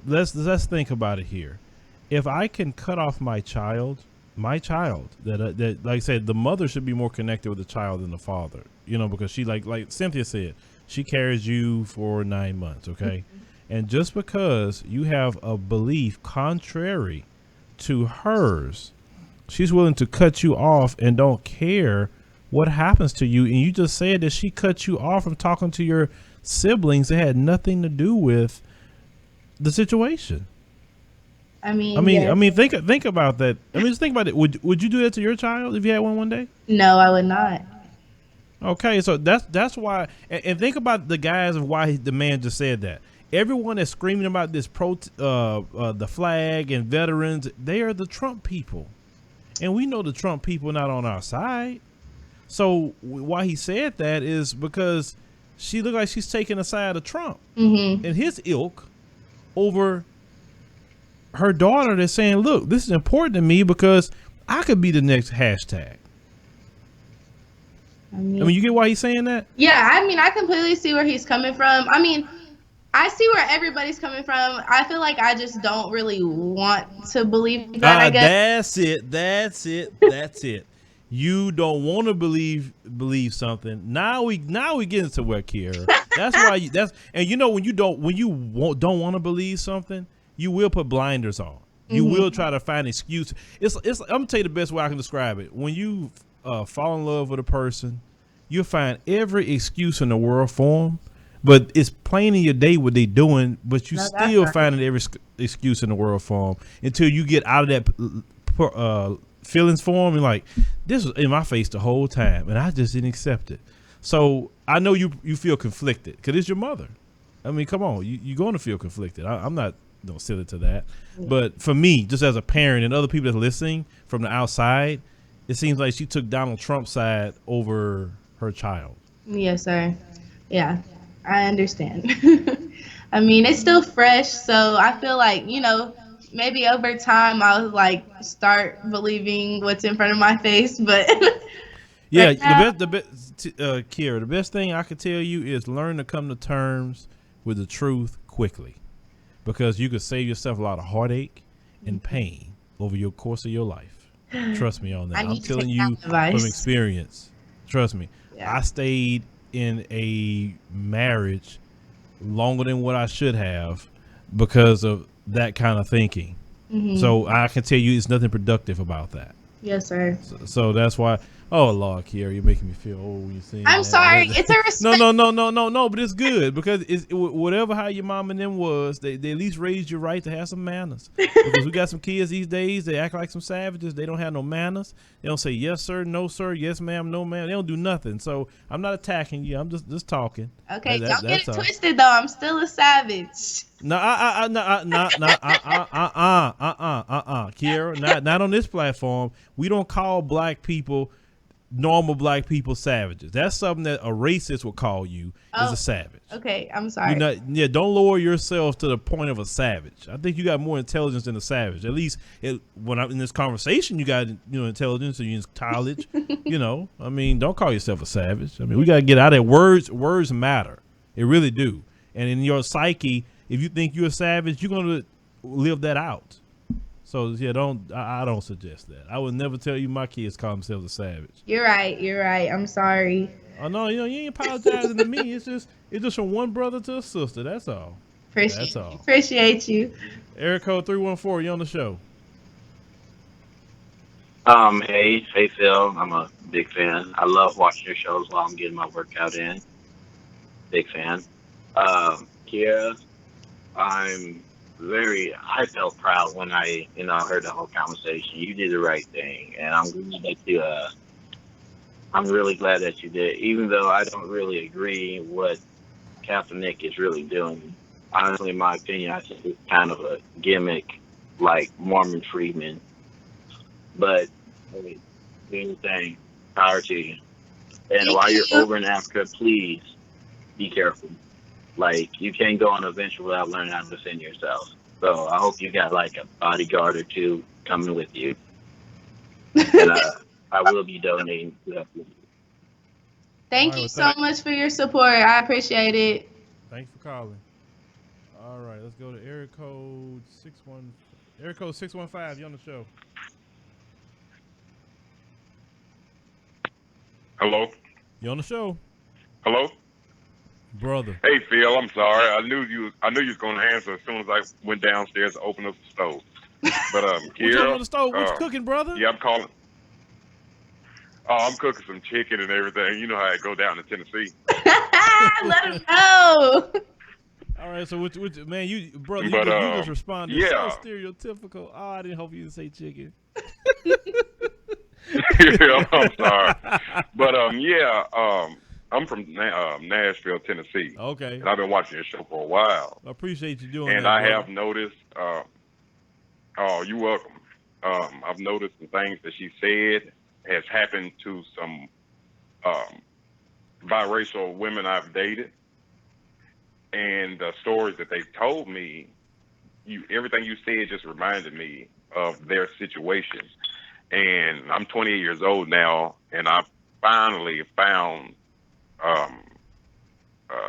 let's think about it here. If I can cut off my child, that like I said, the mother should be more connected with the child than the father. Because she like Cynthia said, she carries you for 9 months, okay? And just because you have a belief contrary to hers, she's willing to cut you off and don't care what happens to you. And you just said that she cut you off from talking to your siblings that had nothing to do with the situation. I mean, think about that. Just think about it. Would you do that to your child if you had one day? No, I would not. Okay, so that's why. And think about the guys of why the man just said that. Everyone that's screaming about this the flag and veterans, they are the Trump people, and we know the Trump people are not on our side. So why he said that is because she looked like she's taking the side of Trump and his ilk over her daughter. That's saying, "Look, this is important to me because I could be the next hashtag." I mean, you get why he's saying that? Yeah, I mean, I completely see where he's coming from. I mean, I see where everybody's coming from. I feel like I just don't really want to believe that, I guess. That's it. You don't want to believe something. Now we get into where Kiara. That's why when you don't want to believe something, you will put blinders on. You will try to find excuse. It's I'm gonna tell you the best way I can describe it. When you fall in love with a person, you'll find every excuse in the world for them, but it's plain in your day what they doing, but you still finding every excuse in the world for them until you get out of that feelings for them. You're like, this was in my face the whole time, and I just didn't accept it. So I know you feel conflicted because it's your mother. I mean, come on, you're going to feel conflicted. I'm not silly to that. But for me, just as a parent and other people that's listening from the outside, it seems like she took Donald Trump's side over her child. Yes, sir. Yeah, I understand. I mean, it's still fresh, so I feel like, maybe over time I'll start believing what's in front of my face, but yeah, Kiara, the best thing I could tell you is learn to come to terms with the truth quickly, because you could save yourself a lot of heartache and pain over your course of your life. Trust me on that. I'm telling you from experience. Trust me. Yeah. I stayed in a marriage longer than what I should have because of that kind of thinking. So I can tell you it's nothing productive about that. Yes, sir. So that's why Oh Lord, Kiara, you're making me feel old when you're saying I'm that. sorry. It's a respect. No, but it's good because whatever how your mom and them was, they at least raised you right to have some manners. Because we got some kids these days, they act like some savages. They don't have no manners. They don't say yes sir, no sir, yes ma'am, no ma'am. They don't do nothing. So I'm not attacking you. I'm just talking. Okay, don't get it twisted though. I'm still a savage. No, Kiara, not on this platform. We don't call black people, normal black people, savages. That's something that a racist would call you is a savage. Okay, I'm sorry. Don't lower yourself to the point of a savage. I think you got more intelligence than a savage. At least when I'm in this conversation, you got intelligence. So you're in college. I mean, don't call yourself a savage. I mean, we got to get out of there. Words matter. It really do. And in your psyche, if you think you're a savage, you're gonna live that out. So yeah, I don't suggest that. I would never tell you my kids call themselves a savage. You're right. I'm sorry. Oh no, you ain't apologizing to me. It's just from one brother to a sister. That's all. Appreciate you. Eric Code 314, you on the show. Hey Phil, I'm a big fan. I love watching your shows while I'm getting my workout in. Big fan. Kiara, I felt proud when I heard the whole conversation. You did the right thing, and I'm really glad that you did, even though I don't really agree what Kaepernick is really doing. Honestly, in my opinion, I think it's kind of a gimmick, like Mormon Freeman. But hey, do your thing. Power to you. And while you're over in Africa, please be careful. Like, you can't go on an adventure without learning how to defend yourself. So I hope you got like a bodyguard or two coming with you. And I will be donating to that. Thank you so much for your support. I appreciate it. Thanks for calling. All right, let's go to area code 615. You on the show? Hello. You on the show? Hello. Brother. Hey Phil, I'm sorry. I knew you was going to answer as soon as I went downstairs to open up the stove. But Kiara, on the stove? What you cooking, brother? Yeah, I'm calling. Oh, I'm cooking some chicken and everything. You know how it go down to Tennessee. Let him know. All right, so which man, you just responded so stereotypical. Oh, I didn't hope you didn't say chicken. Yeah, I'm sorry, but I'm from Nashville, Tennessee. Okay. And I've been watching your show for a while. I appreciate you doing and that. And I have noticed, oh, you're welcome. I've noticed some things that she said has happened to some biracial women I've dated. And the stories that they've told me, everything you said just reminded me of their situation. And I'm 28 years old now, and I finally found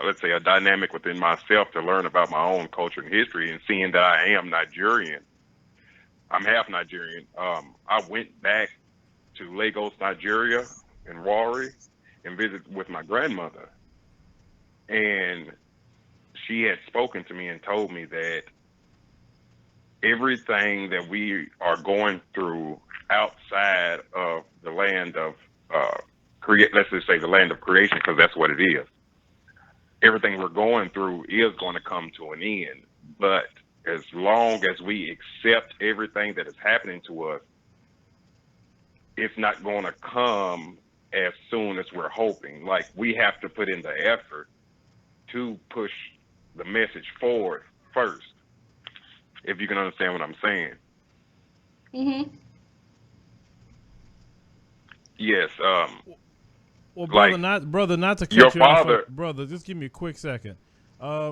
let's say, a dynamic within myself to learn about my own culture and history, and seeing that I am Nigerian. I'm half Nigerian. I went back to Lagos, Nigeria, in Warri, and visited with my grandmother. And she had spoken to me and told me that everything that we are going through outside of the land of let's just say the land of creation, because that's what it is. Everything we're going through is going to come to an end. But as long as we accept everything that is happening to us, it's not going to come as soon as we're hoping. Like, we have to put in the effort to push the message forward first, if you can understand what I'm saying. Mm-hmm. Yes. Well, brother, not to cut you off, brother. Just give me a quick second.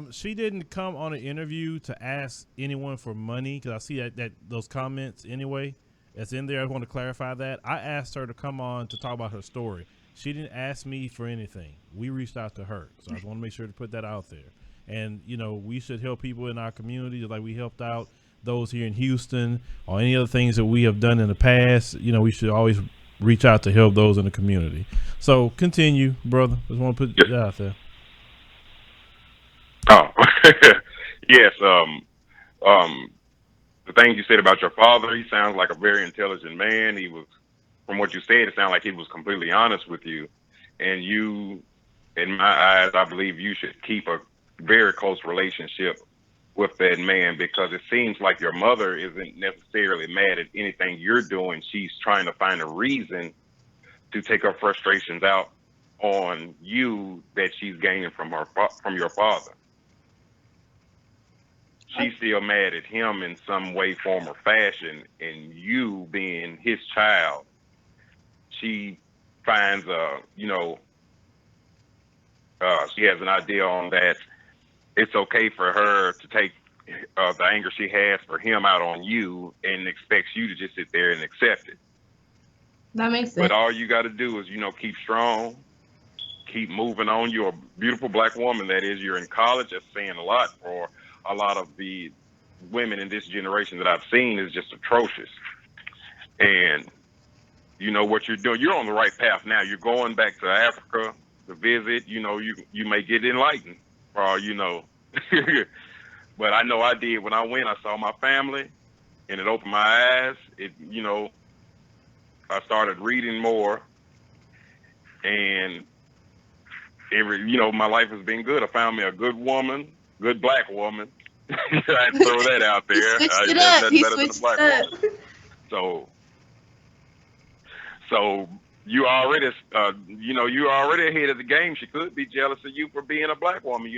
She didn't come on an interview to ask anyone for money, because I see that those comments anyway that's in there. I want to clarify that. I asked her to come on to talk about her story. She didn't ask me for anything. We reached out to her, so I just want to make sure to put that out there. And we should help people in our community, just like we helped out those here in Houston, or any other things that we have done in the past. We should always reach out to help those in the community. So continue, brother. Just want to put that out there. Oh, yes. The things you said about your father, he sounds like a very intelligent man. He was from what you said, it sounded like he was completely honest with you. And you, in my eyes, I believe you should keep a very close relationship with that man, because it seems like your mother isn't necessarily mad at anything you're doing. She's trying to find a reason to take her frustrations out on you that she's gaining from your father. She's still mad at him in some way, form, or fashion, and you being his child, she finds she has an idea on that it's okay for her to take the anger she has for him out on you and expects you to just sit there and accept it. That makes sense. But all you got to do is, keep strong, keep moving on. You're a beautiful black woman. That is, you're in college. That's saying a lot for a lot of the women in this generation that I've seen is just atrocious. And you know what you're doing. You're on the right path now. You're going back to Africa to visit. You may get enlightened, for all you know. But I know I did. When I went, I saw my family, and it opened my eyes. I started reading more, and my life has been good. I found me a good woman, good black woman. I throw that out there. He switched it up. He switched it up. So you already, you're already ahead of the game. She could be jealous of you for being a black woman.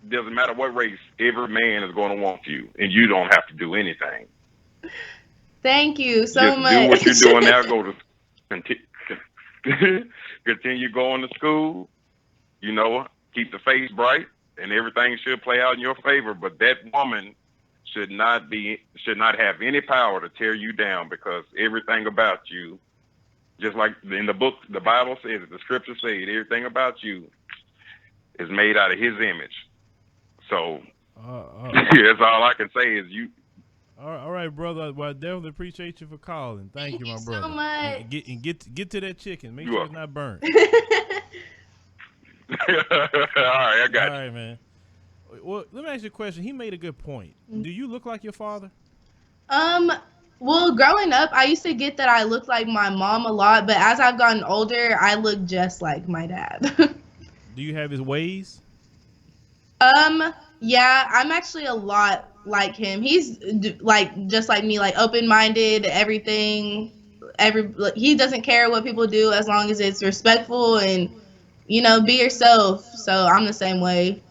Doesn't matter what race, every man is going to want you, and you don't have to do anything. Thank you so Just much. do what you're doing now. Go to continue going to school. Keep the face bright, and everything should play out in your favor. But that woman should not have any power to tear you down, because everything about you, just like in the book, the Bible says, the scripture says, everything about you is made out of His image. So that's all I can say is you. All right, brother. Well, I definitely appreciate you for calling. Thank you, my brother. So much. And get to that chicken. Make sure it's not burnt. All right, I got you. All right, man. Well, let me ask you a question. He made a good point. Do you look like your father? Well, growing up, I used to get that I look like my mom a lot, but as I've gotten older, I look just like my dad. Do you have his ways? Yeah, I'm actually a lot like him. He's just like me, like open-minded, everything. He doesn't care what people do as long as it's respectful and, be yourself. So I'm the same way.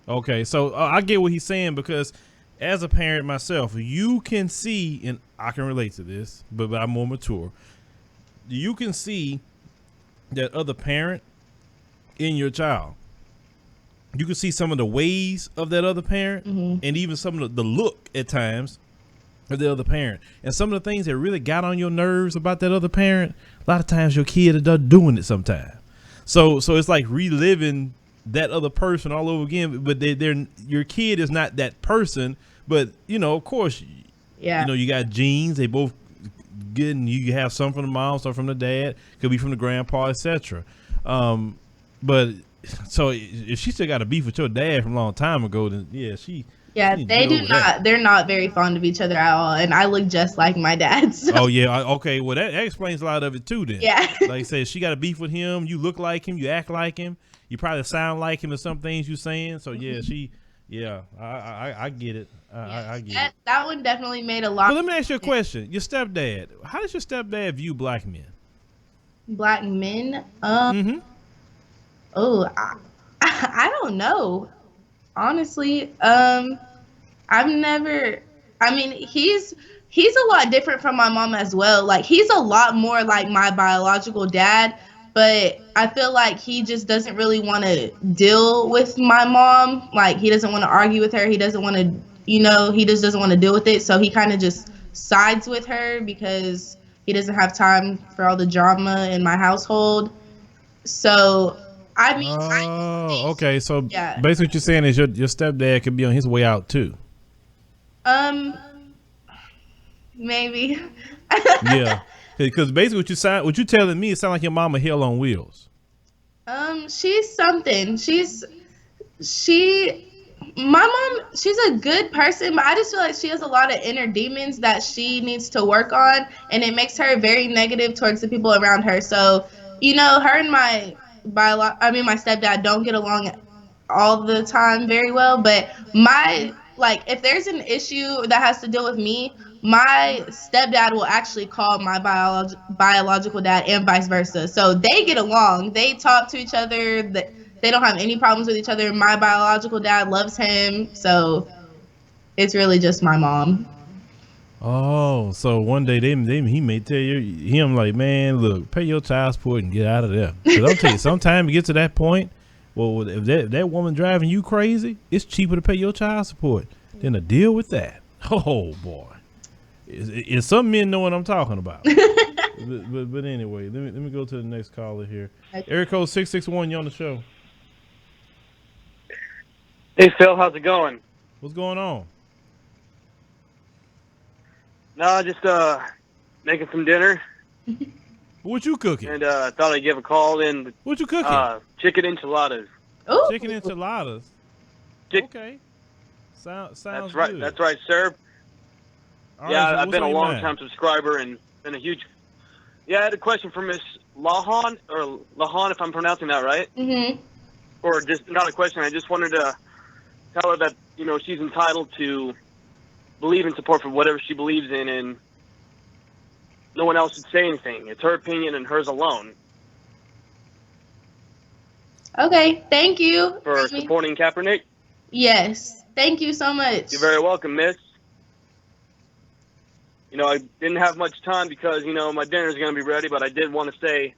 Okay, so I get what he's saying, because as a parent myself, you can see, and I can relate to this, but I'm more mature. You can see that other parent in your child. You can see some of the ways of that other parent, and even some of the look at times of the other parent. And some of the things that really got on your nerves about that other parent, a lot of times your kid are doing it sometimes. So it's like reliving that other person all over again, but your kid is not that person. But of course, you got genes. They both good, and you have some from the mom, some from the dad. Could be from the grandpa, etc. But so if she still got a beef with your dad from a long time ago, then they do not. They're not very fond of each other at all, and I look just like my dad. So. Oh yeah, okay. Well, that explains a lot of it too. Then, like I said, she got a beef with him. You look like him. You act like him. You probably sound like him in some things you're saying. So I get it. I get it. That one definitely made a lot. Well, let me ask you a question. Your stepdad. How does your stepdad view black men? Black men? Oh, I don't know. Honestly, I've never. I mean, he's a lot different from my mom as well. Like, he's a lot more like my biological dad, but I feel like he just doesn't really want to deal with my mom. Like, he doesn't want to argue with her. He doesn't want to, he just doesn't want to deal with it. So he kind of just sides with her because he doesn't have time for all the drama in my household. So, I mean, okay. So basically what you're saying is your stepdad could be on his way out too. Maybe. Yeah. Because basically what you telling me, it sounds like your mama hell on wheels. She's something. My mom, she's a good person, but I just feel like she has a lot of inner demons that she needs to work on, and it makes her very negative towards the people around her. So, her and my stepdad don't get along all the time very well, but if there's an issue that has to deal with me, my stepdad will actually call my biological dad and vice versa. So they get along. They talk to each other. They don't have any problems with each other. My biological dad loves him. So it's really just my mom. Oh, so one day he may tell him like, man, look, pay your child support and get out of there. Because I'll tell you, sometimes you get to that point, well, if that woman driving you crazy, it's cheaper to pay your child support than to deal with that. Oh boy, it's some men know what I'm talking about. but anyway, let me go to the next caller here. Area code 661, you on the show? Hey Phil, how's it going? What's going on? No, just making some dinner. What you cooking? And thought I'd give a call in. What you cooking? Chicken enchiladas. Ooh. Chicken enchiladas. Okay. Sounds That's right. good. That's right, sir. All yeah, right, so I've been a what's on your long-time mind? subscriber and been a huge. Yeah, I had a question for Miss Lawhon, or Lawhon, if I'm pronouncing that right. Mhm. Or just not a question. I just wanted to tell her that she's entitled to believe and support for whatever she believes in, and no one else should say anything. It's her opinion and hers alone. Okay. Thank you For supporting Kaepernick. Yes. Thank you so much. You're very welcome, miss. I didn't have much time because, my dinner's going to be ready, but I did want to say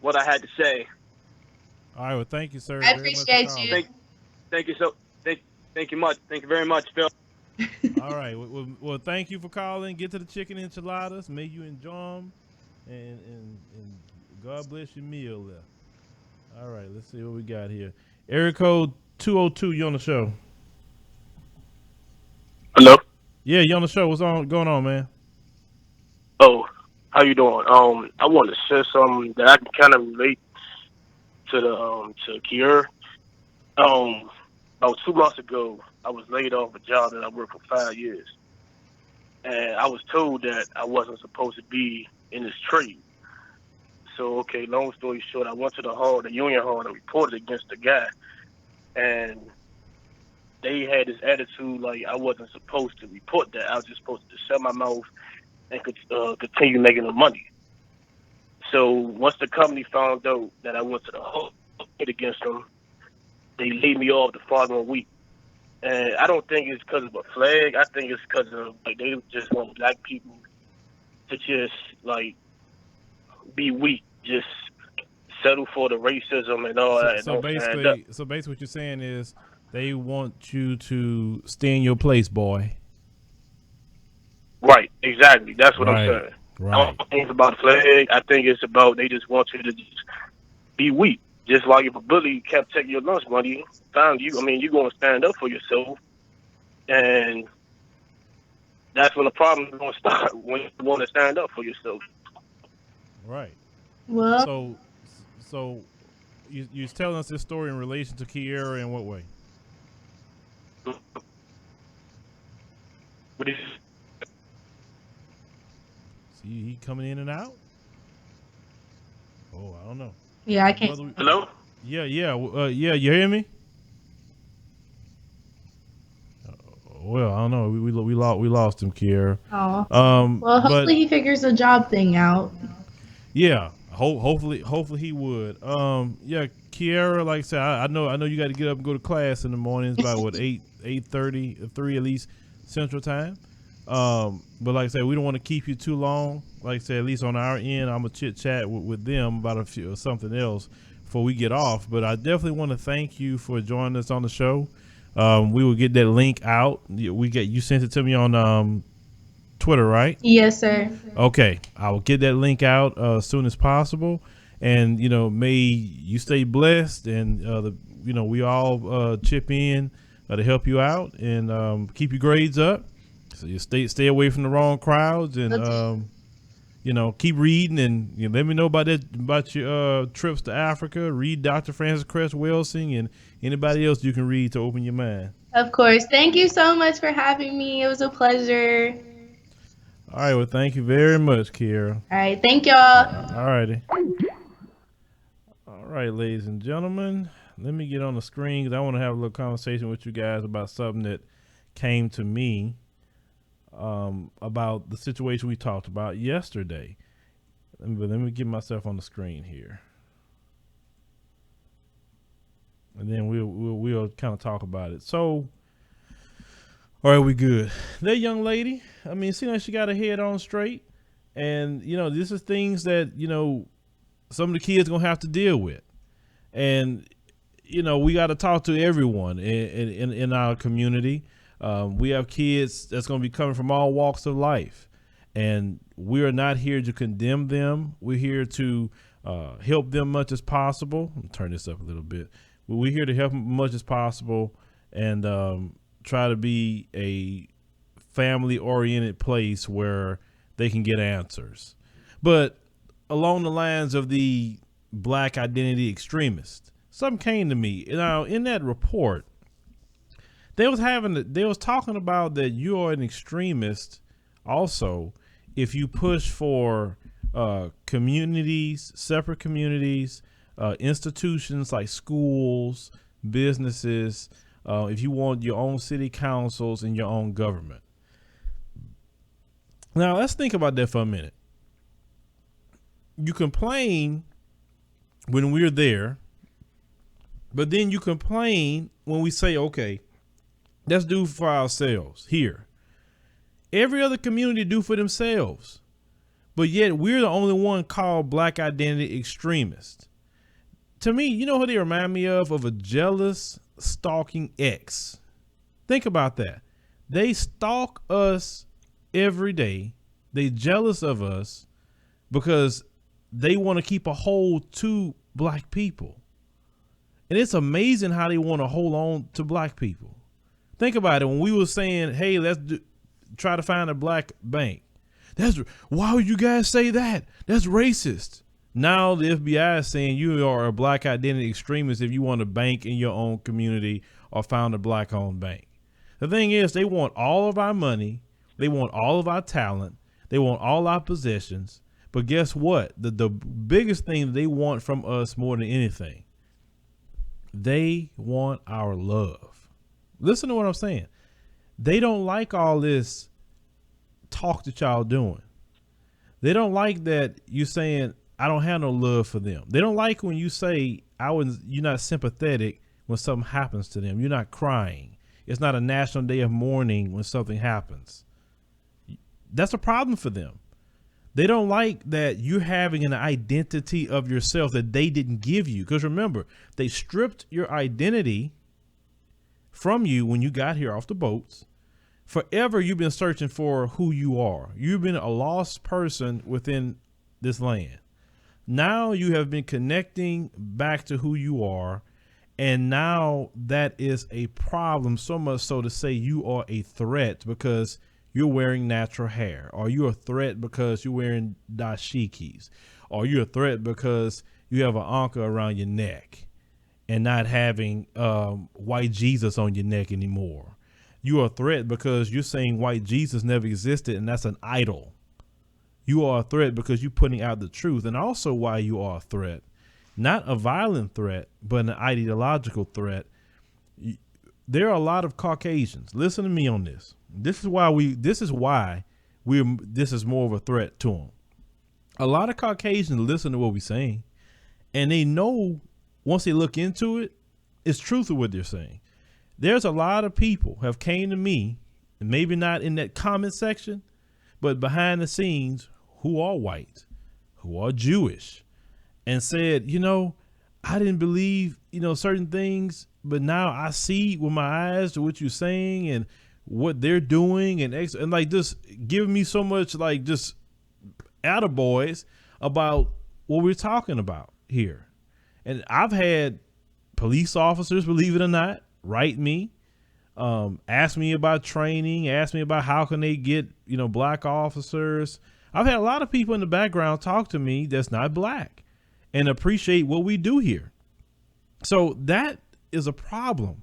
what I had to say. All right, well, thank you, sir. I very much for appreciate calling. you. Thank you thank you much. Thank you very much, Phil. All right, well, thank you for calling. Get to the chicken enchiladas. May you enjoy them, and God bless your meal there. All right, let's see what we got here. Area code 202, you on the show? Hello. Yeah, you on the show. What's going on, man? Oh, how you doing? I want to share something that I can kind of relate to to Kiara. About 2 months ago, I was laid off a job that I worked for 5 years, and I was told that I wasn't supposed to be in this trade. So, okay, long story short, I went to the union hall, and reported against the guy, and they had this attitude like I wasn't supposed to report that. I was just supposed to shut my mouth and continue making the money. So once the company found out that I went to the whole against them, they laid me off the following week. And I don't think it's because of a flag. I think it's because of they just want black people to just be weak, just settle for the racism and all that. So basically, what you're saying is they want you to stay in your place, boy. Right, exactly. That's what Right, I'm saying. right. I don't think it's about flag. I think it's about they just want you to just be weak. Just like if a bully kept taking your lunch money, found you, you're going to stand up for yourself. And that's when the problem is going to start, when you want to stand up for yourself. Right. Well, So you're telling us this story in relation to Kiara in what way? What is See, he coming in and out? Oh, I don't know. yeah, I can't. Hello? Yeah, you hear me? Well, I don't know. We lost him, Kiara. Oh. Well, Well, hopefully he figures the job thing out. Yeah, hopefully he would. Yeah, Kiara, like I said, I know you got to get up and go to class in the mornings by what 8:30, 3 at least Central Time. But like I said, we don't want to keep you too long. Like I said, at least on our end, I'm gonna chit chat with them about something else before we get off. But I definitely want to thank you for joining us on the show. We will get that link out. You sent it to me on Twitter, right? Yes, sir. Okay, I will get that link out as soon as possible. And may you stay blessed, and we all chip in to help you out and keep your grades up. So you stay away from the wrong crowds, and keep reading and let me know about your trips to Africa. Read Dr. Francis Cress Welsing and anybody else you can read to open your mind. Of course. Thank you so much for having me. It was a pleasure. All right. Well, thank you very much, Kiara. All right. Thank y'all. All righty. All right, ladies and gentlemen. Let me get on the screen because I want to have a little conversation with you guys about something that came to me about the situation we talked about yesterday. Let me get myself on the screen here, and then we'll kind of talk about it. So, all right, we good. That young lady, I mean, it seems like she got her head on straight, and this is things that some of the kids gonna have to deal with, and we got to talk to everyone in our community. We have kids that's going to be coming from all walks of life, and we are not here to condemn them. We're here to help them much as possible. Let me turn this up a little bit. We're here to help them much as possible and try to be a family-oriented place where they can get answers. But along the lines of the black identity extremists, something came to me. Now, in that report, they was talking about that you are an extremist also if you push for communities, separate communities, institutions like schools, businesses, if you want your own city councils and your own government. Now, let's think about that for a minute. You complain when we're there, but then you complain when we say, okay, let's do for ourselves here. Every other community do for themselves, but yet we're the only one called black identity extremist. To me, you know who they remind me of? Of a jealous, stalking ex. Think about that. They stalk us every day. They jealous of us because they want to keep a hold to black people. And it's amazing how they want to hold on to black people. Think about it. When we were saying, hey, try to find a black bank. Why would you guys say that? That's racist. Now the FBI is saying you are a black identity extremist if you want to bank in your own community or found a black owned bank. The thing is, they want all of our money. They want all of our talent. They want all our possessions. But guess what? The biggest thing they want from us more than anything, they want our love. Listen to what I'm saying. They don't like all this talk that y'all doing. They don't like that you saying, I don't have no love for them. They don't like when you say, you're not sympathetic when something happens to them. You're not crying. It's not a national day of mourning when something happens. That's a problem for them. They don't like that you're having an identity of yourself that they didn't give you. Because remember, they stripped your identity from you when you got here off the boats. Forever, you've been searching for who you are. You've been a lost person within this land. Now you have been connecting back to who you are. And now that is a problem, so much so to say you are a threat because you're wearing natural hair, or you're a threat because you're wearing dashikis, or you're a threat because you have an anchor around your neck and not having white Jesus on your neck anymore. You are a threat because you're saying white Jesus never existed and that's an idol. You are a threat because you're putting out the truth. And also why you are a threat, not a violent threat, but an ideological threat. There are a lot of Caucasians. Listen to me on this. This is why this is more of a threat to them. A lot of Caucasians listen to what we're saying, and they know once they look into it, it's truth of what they're saying. There's a lot of people have came to me, and maybe not in that comment section, but behind the scenes, who are white, who are Jewish, and said, I didn't believe, certain things, but now I see with my eyes to what you're saying and what they're doing and like just giving me so much like just attaboys about what we're talking about here. And I've had police officers, believe it or not, write me, ask me about training, ask me about how can they get, black officers. I've had a lot of people in the background talk to me that's not black and appreciate what we do here. So that is a problem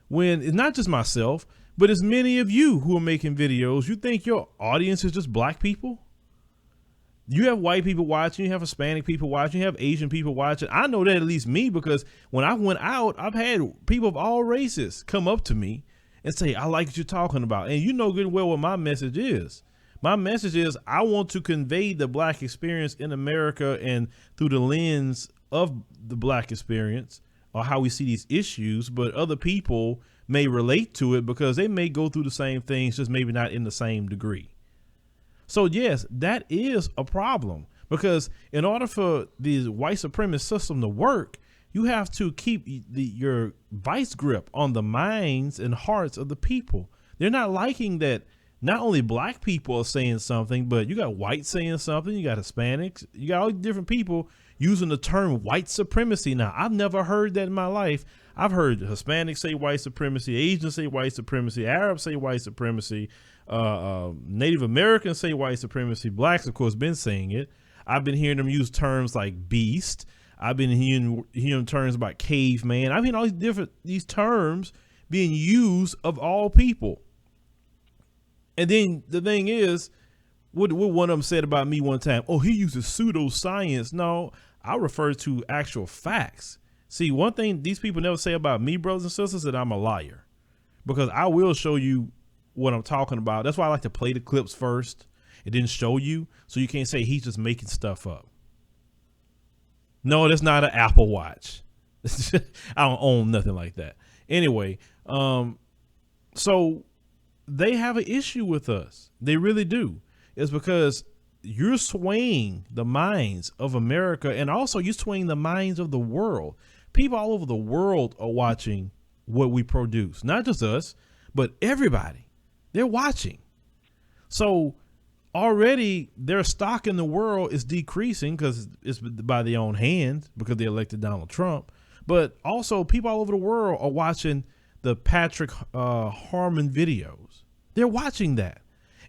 when it's not just myself, but it's many of you who are making videos. You think your audience is just black people? You have white people watching, you have Hispanic people watching, you have Asian people watching. I know that, at least me, because when I went out, I've had people of all races come up to me and say, I like what you're talking about. And you know good and well what my message is. My message is I want to convey the black experience in America and through the lens of the black experience or how we see these issues, but other people may relate to it because they may go through the same things, just maybe not in the same degree. So yes, that is a problem, because in order for the white supremacist system to work, you have to keep your vice grip on the minds and hearts of the people. They're not liking that not only black people are saying something, but you got whites saying something, you got Hispanics, you got all these different people using the term white supremacy. Now, I've never heard that in my life. I've heard Hispanics say white supremacy, Asians say white supremacy, Arabs say white supremacy, Native Americans say white supremacy, blacks, of course, been saying it. I've been hearing them use terms like beast. I've been hearing terms about caveman. I've been all these terms being used of all people. And then the thing is, what one of them said about me one time, oh, he uses pseudoscience. No, I refer to actual facts. See, one thing these people never say about me, brothers and sisters, is that I'm a liar, because I will show you what I'm talking about. That's why I like to play the clips first and then show you, so you can't say he's just making stuff up. No, that's not an Apple Watch. I don't own nothing like that. Anyway, so they have an issue with us. They really do. It's because you're swaying the minds of America, and also you're swaying the minds of the world. People all over the world are watching what we produce. Not just us, but everybody. They're watching. So already their stock in the world is decreasing because it's by their own hand, because they elected Donald Trump. But also people all over the world are watching the Patrick Harmon videos. They're watching that.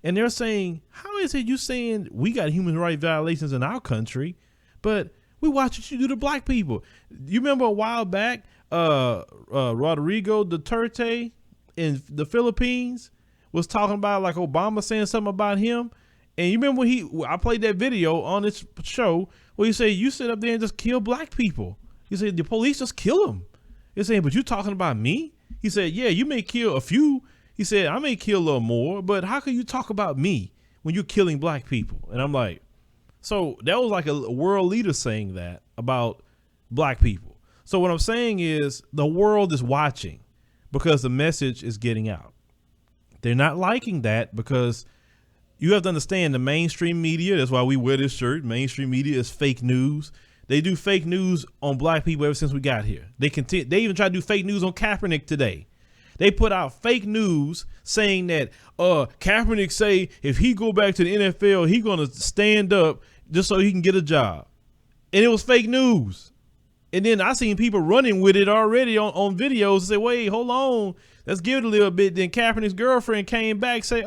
And they're saying, how is it you saying we got human rights violations in our country, but we watch what you do to black people? You remember a while back, Rodrigo Duterte in the Philippines was talking about, like, Obama saying something about him. And you remember when I played that video on this show where he said, you sit up there and just kill black people. He said, the police just kill them. They're saying, but you talking about me? He said, yeah, you may kill a few. He said, I may kill a little more, but how can you talk about me when you're killing black people? And I'm like, so that was like a world leader saying that about black people. So what I'm saying is the world is watching because the message is getting out. They're not liking that because you have to understand the mainstream media. That's why we wear this shirt. Mainstream media is fake news. They do fake news on black people ever since we got here. They even try to do fake news on Kaepernick today. They put out fake news saying that Kaepernick say if he go back to the NFL, he gonna stand up just so he can get a job. And it was fake news. And then I seen people running with it already on videos and say, wait, hold on, let's give it a little bit. Then Kaepernick's girlfriend came back say,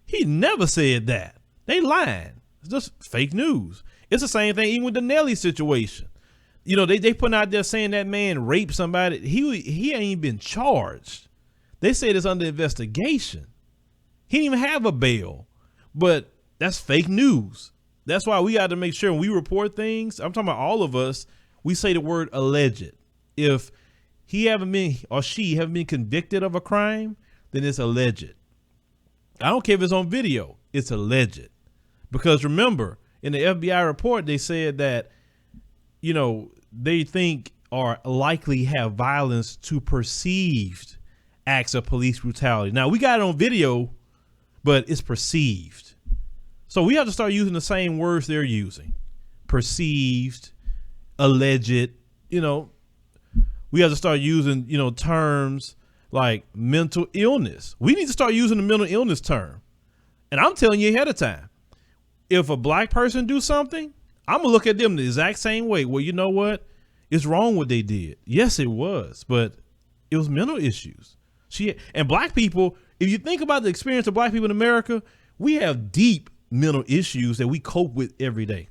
he never said that. They lying. It's just fake news. It's the same thing even with the Nelly situation. You know, they put out there saying that man raped somebody. He ain't even been charged. They said it's under investigation. He didn't even have a bail. But that's fake news. That's why we got to make sure when we report things, I'm talking about all of us, we say the word alleged. If he haven't been or she haven't been convicted of a crime, then it's alleged. I don't care if it's on video, it's alleged. Because remember, in the FBI report, they said that, you know, they think or likely have violence to perceived acts of police brutality. Now, we got it on video, but it's perceived. So we have to start using the same words they're using. Perceived, alleged, you know. We have to start using, you know, terms like mental illness. We need to start using the mental illness term. And I'm telling you ahead of time, if a black person do something, I'm going to look at them the exact same way. Well, you know what? It's wrong what they did. Yes, it was, but it was mental issues. And black people, if you think about the experience of black people in America, we have deep mental issues that we cope with every day.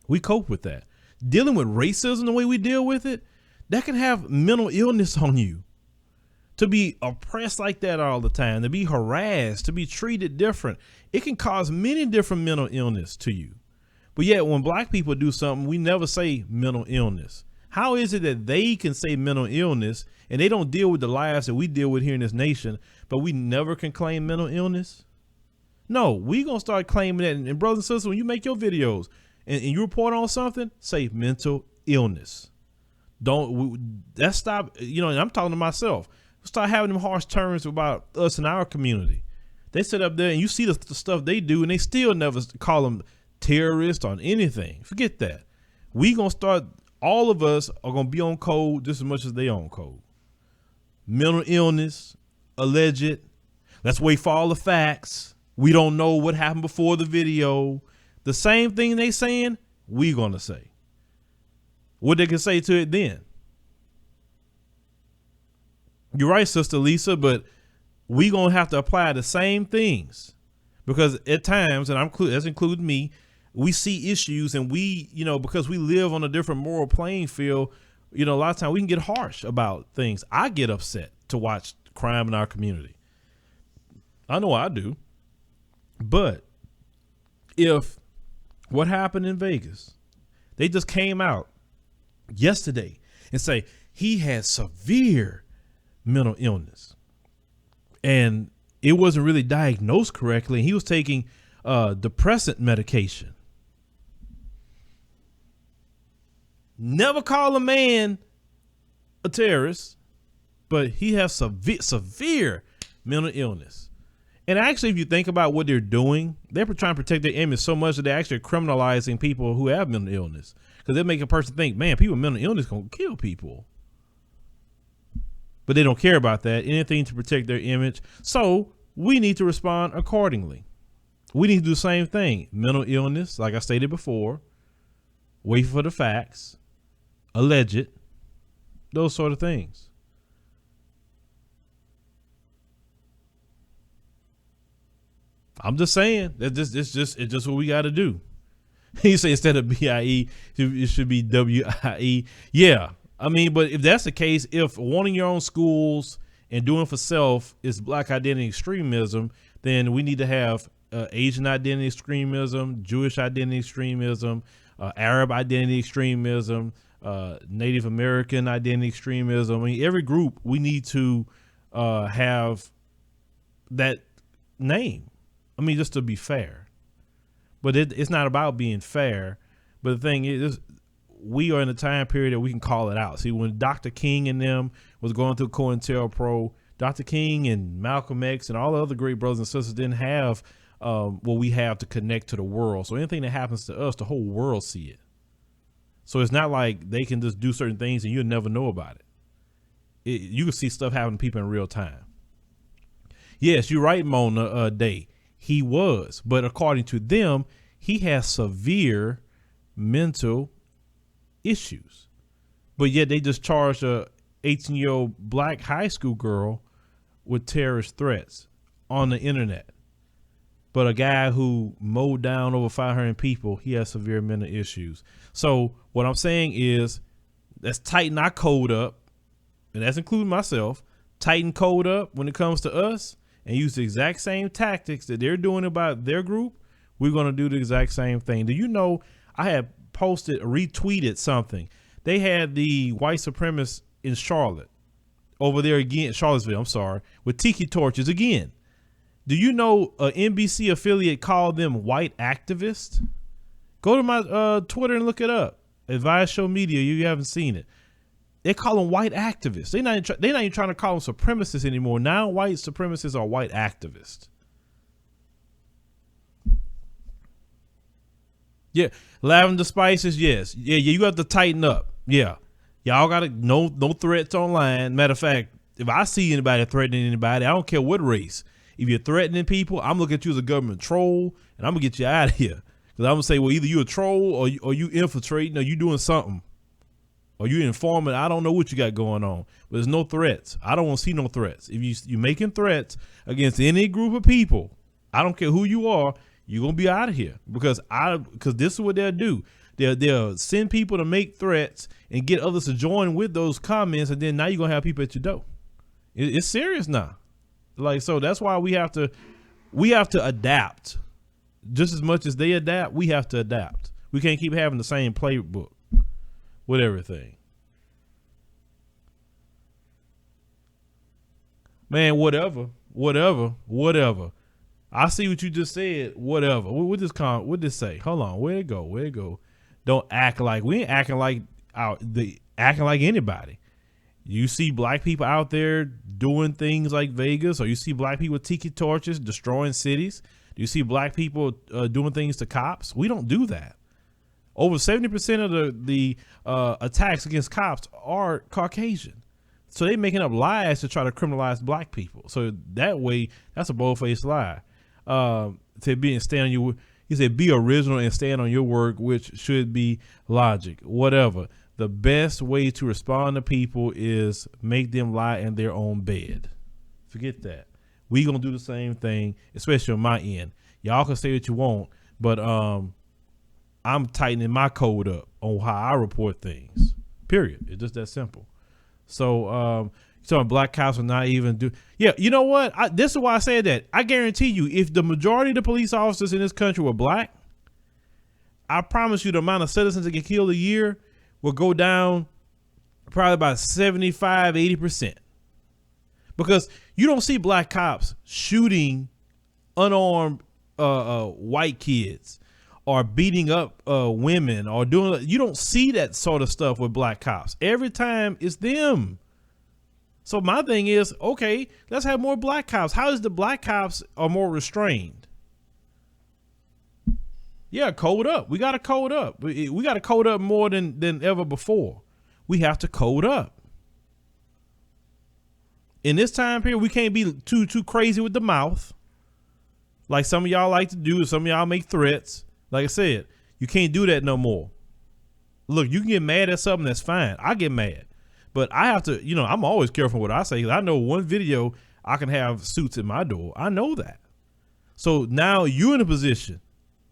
We cope with that. Dealing with racism the way we deal with it, that can have mental illness on you. To be oppressed like that all the time, to be harassed, to be treated different, it can cause many different mental illness to you. But yet when black people do something, we never say mental illness. How is it that they can say mental illness and they don't deal with the lives that we deal with here in this nation, but we never can claim mental illness? No, we gonna start claiming that. And brothers and sisters, when you make your videos and you report on something, say mental illness. Let's stop, and I'm talking to myself. Start having them harsh terms about us in our community. They sit up there and you see the stuff they do and they still never call them terrorists on anything. Forget that. We gonna start, all of us are gonna be on code just as much as they on code. Mental illness, alleged. Let's wait for all the facts. We don't know what happened before the video. The same thing they saying, we gonna say. What they can say to it then. You're right, Sister Lisa, but we gonna have to apply the same things, because at times, and that's including me, we see issues and we, because we live on a different moral playing field, a lot of times we can get harsh about things. I get upset to watch crime in our community. I know I do. But if what happened in Vegas, they just came out yesterday and say he had severe mental illness and it wasn't really diagnosed correctly, and he was taking depressant medication. Never call a man a terrorist, but he has severe mental illness. And actually, if you think about what they're doing, they're trying to protect their image so much that they're actually criminalizing people who have mental illness, because they make a person think, man, people with mental illness gonna kill people. But they don't care about that. Anything to protect their image. So we need to respond accordingly. We need to do the same thing. Mental illness, like I stated before, wait for the facts, alleged, those sort of things. I'm just saying that it's just what we got to do. You say instead of BIE, it should be WIE. Yeah. I mean, but if that's the case, if wanting your own schools and doing for self is black identity extremism, then we need to have Asian identity extremism, Jewish identity extremism, Arab identity extremism, Native American identity extremism. I mean, every group, we need to have that name. I mean, just to be fair. But it's not about being fair. But the thing is, we are in a time period that we can call it out. See, when Dr. King and them was going through COINTELPRO, Dr. King and Malcolm X and all the other great brothers and sisters didn't have what we have to connect to the world. So anything that happens to us, the whole world see it. So it's not like they can just do certain things and you'll never know about it. You can see stuff happen to people in real time. Yes, you're right, Mona Day. He was, but according to them, he has severe mental issues. But yet they just charged a 18-year-old black high school girl with terrorist threats on the internet. But a guy who mowed down over 500 people, he has severe mental issues. So what I'm saying is, let's tighten our code up, and that's including myself, tighten code up when it comes to us, and use the exact same tactics that they're doing about their group. We're going to do the exact same thing. Do you know, I had retweeted something. They had the white supremacists in Charlotte over there again, Charlottesville, I'm sorry, with tiki torches again. Do you know an NBC affiliate called them white activists? Go to my Twitter and look it up. Advise Show Media, you haven't seen it. They call them white activists. They're not even trying to call them supremacists anymore. Now white supremacists are white activists. Yeah, lavender spices, yes. Yeah, you got to tighten up. Yeah. Y'all got to, no threats online. Matter of fact, if I see anybody threatening anybody, I don't care what race. If you're threatening people, I'm looking at you as a government troll, and I'm going to get you out of here. Because I'm going to say, well, either you're a troll or you infiltrating or you doing something. Or you informing. I don't know what you got going on. But there's no threats. I don't want to see no threats. If you're making threats against any group of people, I don't care who you are, you're gonna be out of here because this is what they'll do. They'll send people to make threats and get others to join with those comments, and then now you're gonna have people at your door. It's serious now. Like, so that's why we have to adapt. Just as much as they adapt, we have to adapt. We can't keep having the same playbook with everything. Man, whatever. I see what you just said. Whatever. What this say? Hold on. Where'd it go? Don't act like we ain't acting like acting like anybody. You see black people out there doing things like Vegas, or you see black people with tiki torches destroying cities. Do you see black people doing things to cops? We don't do that. Over 70% of the attacks against cops are Caucasian. So they making up lies to try to criminalize black people. So that way, that's a bold-faced lie. To be and stand on your, he said, be original and stand on your work, which should be logic. Whatever. The best way to respond to people is make them lie in their own bed. Forget that. We gonna do the same thing, especially on my end. Y'all can say what you want, but I'm tightening my code up on how I report things. Period. It's just that simple. So some black cops will not even do. Yeah, you know what? This is why I said that. I guarantee you, if the majority of the police officers in this country were black, I promise you the amount of citizens that get killed a year will go down probably about 75, 80%. Because you don't see black cops shooting unarmed white kids or beating up women or doing. You don't see that sort of stuff with black cops. Every time it's them. So my thing is, okay, let's have more black cops. How is the black cops are more restrained? Yeah, code up. We got to code up. We got to code up more than ever before. We have to code up. In this time period, we can't be too crazy with the mouth, like some of y'all like to do. Some of y'all make threats. Like I said, you can't do that no more. Look, you can get mad at something, that's fine. I get mad, but I have to. I'm always careful what I say. 'Cause I know one video I can have suits at my door. I know that. So now you're in a position.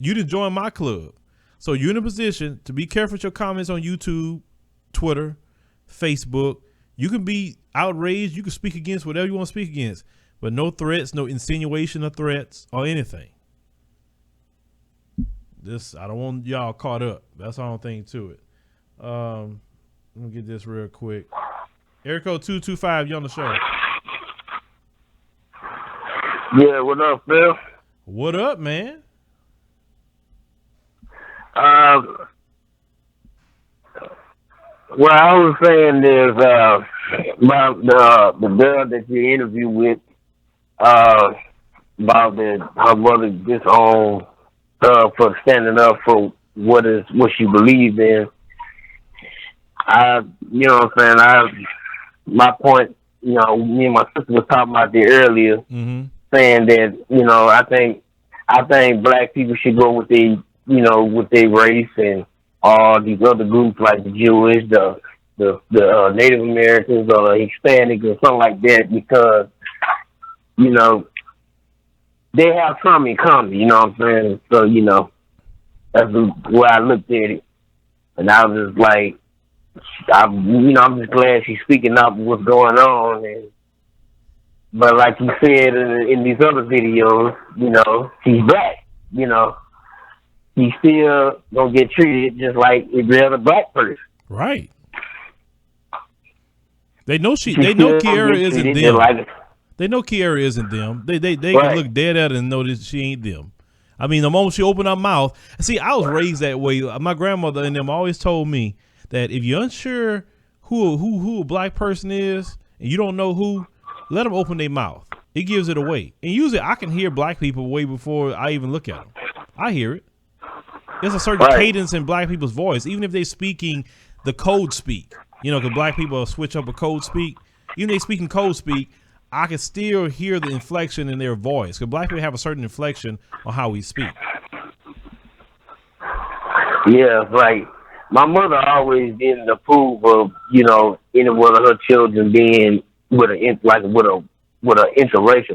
You didn't join my club, so you're in a position to be careful with your comments on YouTube, Twitter, Facebook. You can be outraged. You can speak against whatever you want to speak against, but no threats, no insinuation of threats or anything. I don't want y'all caught up. That's the only thing to it. Let me get this real quick. Erico 225, you on the show? Yeah, what up, Phil? What up, man? What I was saying is about the girl that you interviewed with, about her mother disowned her for standing up for what she believes in. You know what I'm saying? My point, me and my sister was talking about that earlier, saying that, I think black people should go with their race and all these other groups like the Jewish, the Native Americans or the Hispanics or something like that, because, they have some in common, you know what I'm saying? So, that's the way I looked at it. And I was just like, I'm just glad she's speaking up what's going on. But like you said in these other videos, she's black, He's still gonna get treated just like every other black person. Right. They know Kiara isn't them. They know Kiara isn't them. They right. Can look dead at her and know that she ain't them. I mean, the moment she opened her mouth, see, I was raised that way. My grandmother and them always told me that if you're unsure who a black person is and you don't know who, let them open their mouth. It gives it away. And usually I can hear black people way before I even look at them. I hear it. There's a certain cadence in black people's voice, even if they're speaking the code speak. Because black people switch up a code speak. Even if they speaking code speak, I can still hear the inflection in their voice. Because black people have a certain inflection on how we speak. Yeah, right. My mother always didn't approve of, any one of her children being with an interracial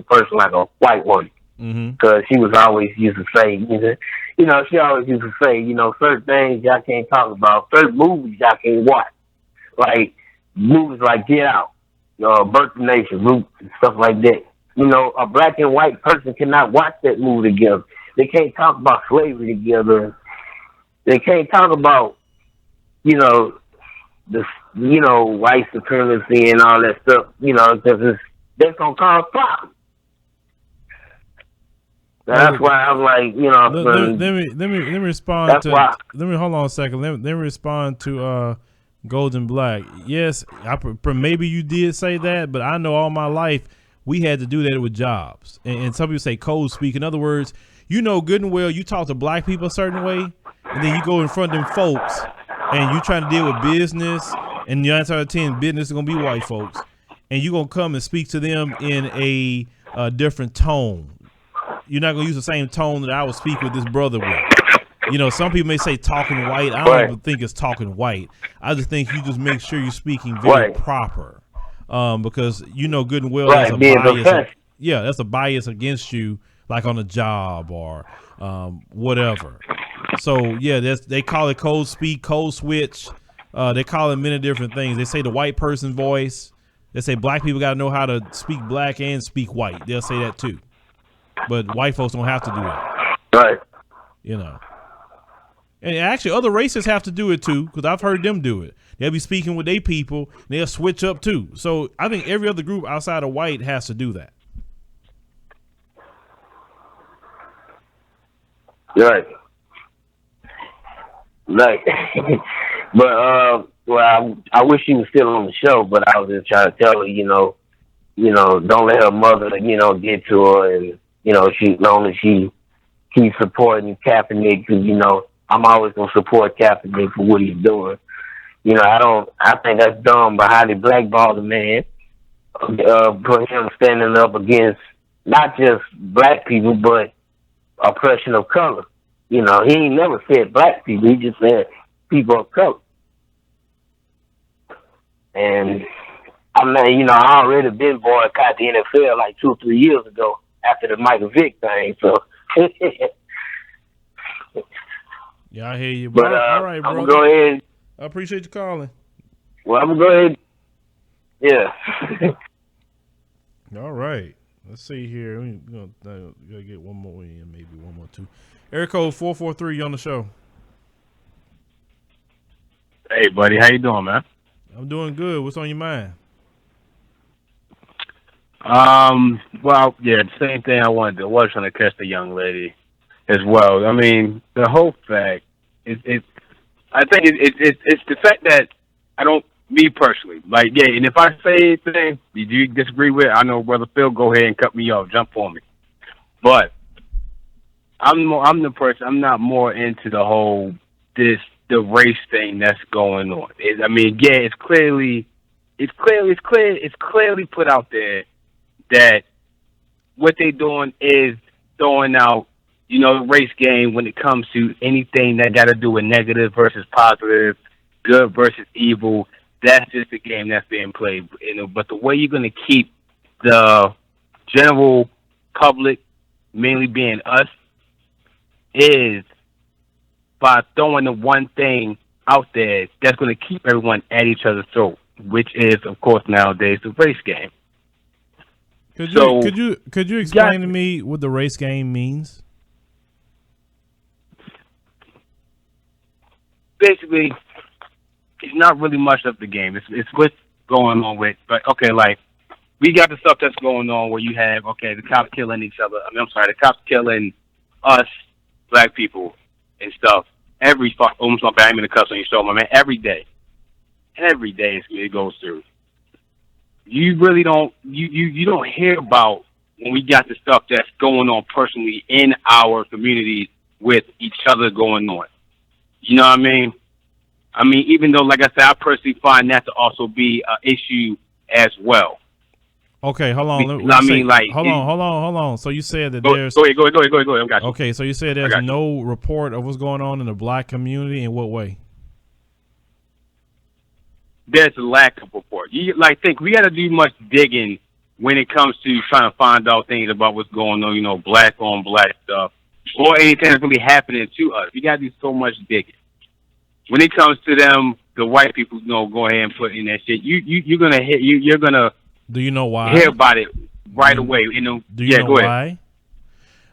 person like a white woman. Because she was always used to say, she always used to say, certain things y'all can't talk about, certain movies y'all can't watch, like movies like Get Out, Birth of Nation, Roots, and stuff like that. A black and white person cannot watch that movie together. They can't talk about slavery together. They can't talk about, white supremacy and all that stuff, because that's gonna cause problems. That's why I'm like, let me respond that's to. Why. Let me hold on a second. Let me respond to Golden Black. Yes, maybe you did say that, but I know all my life we had to do that with jobs. And some people say code speak. In other words, good and well, you talk to black people a certain way, and then you go in front of them folks, and you trying to deal with business, and 9 out of 10 business is gonna be white folks, and you gonna come and speak to them in a different tone. You're not gonna use the same tone that I would speak with this brother with. Some people may say talking white. I don't even think it's talking white. I just think you just make sure you're speaking very proper, because good and well that's a bias. That's a bias against you, like on a job or whatever. So they call it code speak, code switch. They call it many different things. They say the white person voice. They say black people got to know how to speak black and speak white. They'll say that too. But white folks don't have to do that. Right. And actually other races have to do it too, because I've heard them do it. They'll be speaking with their people, and they'll switch up too. So I think every other group outside of white has to do that. Right. But well, I wish she was still on the show, but I was just trying to tell her, don't let her mother, get to her, and she long as she keeps supporting Kaepernick, because I'm always gonna support Kaepernick for what he's doing. I think that's dumb, but how they blackball the man, put him standing up against not just black people, but oppression of color. He ain't never said black people, he just said people of color. And I'm not, I already been boycotted the NFL like 2 or 3 years ago after the Michael Vick thing, so. Yeah, I hear you. But all right, bro. I'm gonna go ahead. I appreciate you calling. Well, I'm gonna go ahead. Yeah. All right. Let's see here. We're gonna get one more in, maybe one more two. Area code 443. You on the show? Hey, buddy. How you doing, man? I'm doing good. What's on your mind? Well, yeah, the same thing I wanted to. I was trying to catch the young lady as well. I mean, the whole fact I think it's the fact that I don't, me personally, like, yeah, and if I say anything you disagree with, I know Brother Phil, go ahead and cut me off, jump on me. But I'm the person, I'm not more into the whole, the race thing that's going on. It's clearly put out there that what they're doing is throwing out, the race game when it comes to anything that got to do with negative versus positive, good versus evil. That's just a game that's being played. But the way you're going to keep the general public, mainly being us, is by throwing the one thing out there that's going to keep everyone at each other's throat, which is, of course, nowadays the race game. Could you explain to me what the race game means? Basically, it's not really much of the game. It's what's going on with, but okay, like we got the stuff that's going on where you have the cops killing each other. The cops killing us, black people, and stuff. Every almost my bad, I'm in the cuss on your show, my man. Every day it goes through. You really don't you don't hear about when we got the stuff that's going on personally in our communities with each other going on. You know what I mean? Even though, like I said, I personally find that to also be an issue as well. Okay, hold on. Hold on. So you said that there's... Go ahead. I got you. Okay, so you said there's no report of what's going on in the black community. In what way? There's a lack of report. We got to do much digging when it comes to trying to find out things about what's going on, black on black stuff, or anything that's really happening to us. You got to do so much digging. When it comes to them, the white people, go ahead and put in that shit. You're gonna hit. You're gonna. Do you know why? Hear about it right away. Do you know go why? Ahead.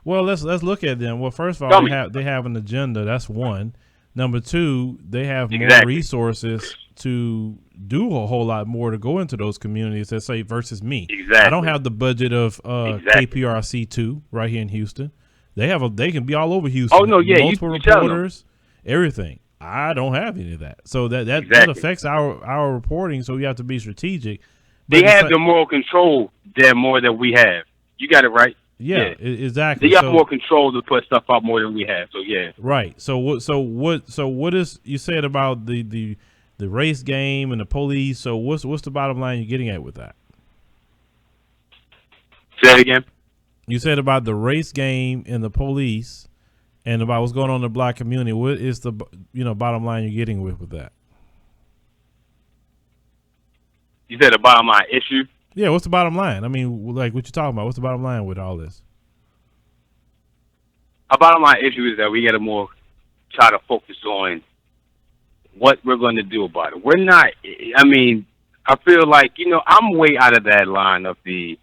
Well, let's look at them. Well, first of all, they have an agenda. That's one. Number two, they have more resources to do a whole lot more to go into those communities. Let's say versus me. Exactly. I don't have the budget of KPRC2 right here in Houston. They can be all over Houston. Oh no, yeah, multiple reporters, everything. I don't have any of that, so that affects our reporting. So we have to be strategic. They have the moral control there more than we have. You got it right. Yeah. Exactly. They got more control to put stuff out more than we have. So yeah. Right. So what is you said about the race game and the police? So what's the bottom line you're getting at with that? Say it again. You said about the race game and the police, and about what's going on in the black community. What is the bottom line you're getting with that? You said the bottom line issue. Yeah, what's the bottom line? I mean, like what you talking about? What's the bottom line with all this? Our bottom line issue is that we got to more try to focus on what we're going to do about it. We're not. I mean, I feel like I'm way out of that line of the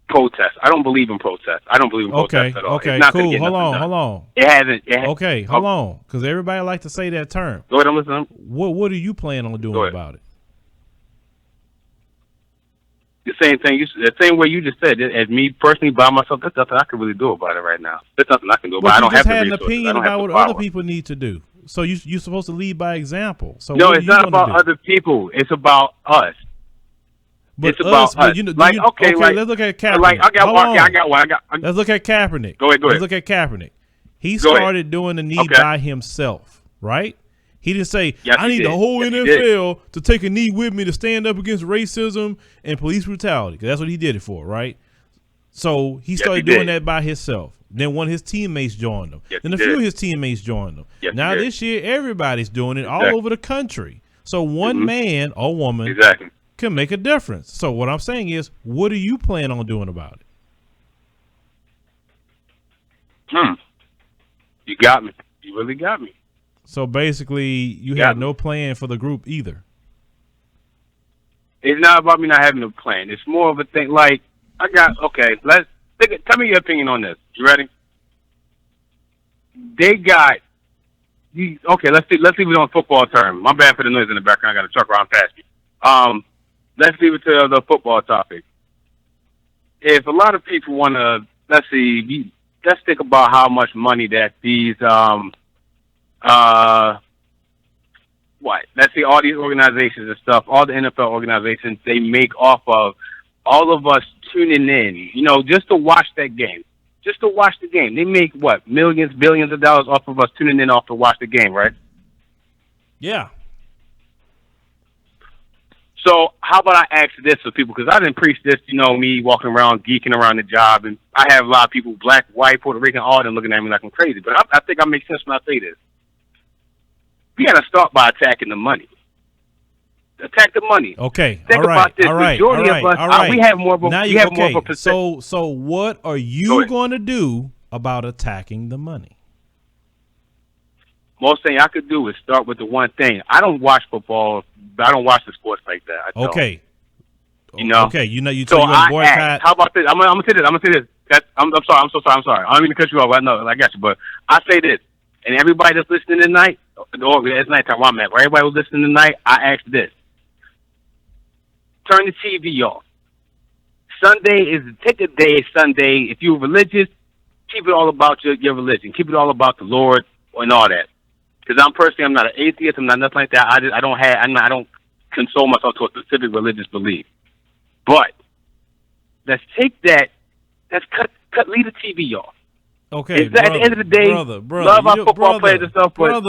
protest. I don't believe in protest. I don't believe in protest at all. Okay, cool. Hold on. It hasn't. Okay, hold on, because everybody like to say that term. Go ahead, I'm listening. What are you planning on doing about it? The same thing. The same way you just said. As me personally, by myself, there's nothing I can really do about it right now. There's nothing I can do about it. I don't have the resources. But you just had an opinion about what other people need to do. So you're supposed to lead by example. So no, it's not about other people. It's about us. But it's about us. Okay, let's look at Kaepernick. I got one. Let's look at Kaepernick. Go ahead. Let's look at Kaepernick. He started doing the knee by himself, right? He didn't say, I need the whole NFL to take a knee with me to stand up against racism and police brutality. Because that's what he did it for, right? So he started doing that by himself. Then one of his teammates joined him. Then a few of his teammates joined him. Now this year, everybody's doing it all over the country. So one man or woman can make a difference. So what I'm saying is, what do you plan on doing about it? You got me. You really got me. So basically, you had no plan for the group either. It's not about me not having a plan. It's more of a thing. Like tell me your opinion on this. You ready? They got let's leave it on football term. My bad for the noise in the background. I got a truck around past me. Let's leave it to the football topic. If a lot of people want to, let's think about how much money that these let's see, all these organizations and stuff, all the NFL organizations, they make off of all of us tuning in, just to watch that game. Just to watch the game. They make millions, billions of dollars off of us tuning in to watch the game, right? Yeah. So how about I ask this for people? Because I didn't preach this, me walking around, geeking around the job. And I have a lot of people, black, white, Puerto Rican, all of them looking at me like I'm crazy. But I think I make sense when I say this. We got to start by attacking the money. Attack the money. Okay. Think about this. Majority of us, we have more of a, now we have more of a percent. So what are you going to do about attacking the money? Most thing I could do is start with the one thing. I don't watch football. I don't watch the sports like that. I don't. Okay. Okay. You so I boycott. How about this? I'm gonna say this. I'm sorry. I'm so sorry. I'm sorry. I don't mean to cut you off. I know. I got you. But I say this, and everybody that's listening tonight, it's nighttime where I'm at. Where everybody was listening tonight, I asked this: turn the TV off. Take a day Sunday. If you're religious, keep it all about your religion. Keep it all about the Lord and all that. Because I'm not an atheist. I'm not nothing like that. I don't console myself to a specific religious belief. But let's take that. Let's leave the TV off. Okay, at the end of the day, love our football players and stuff. But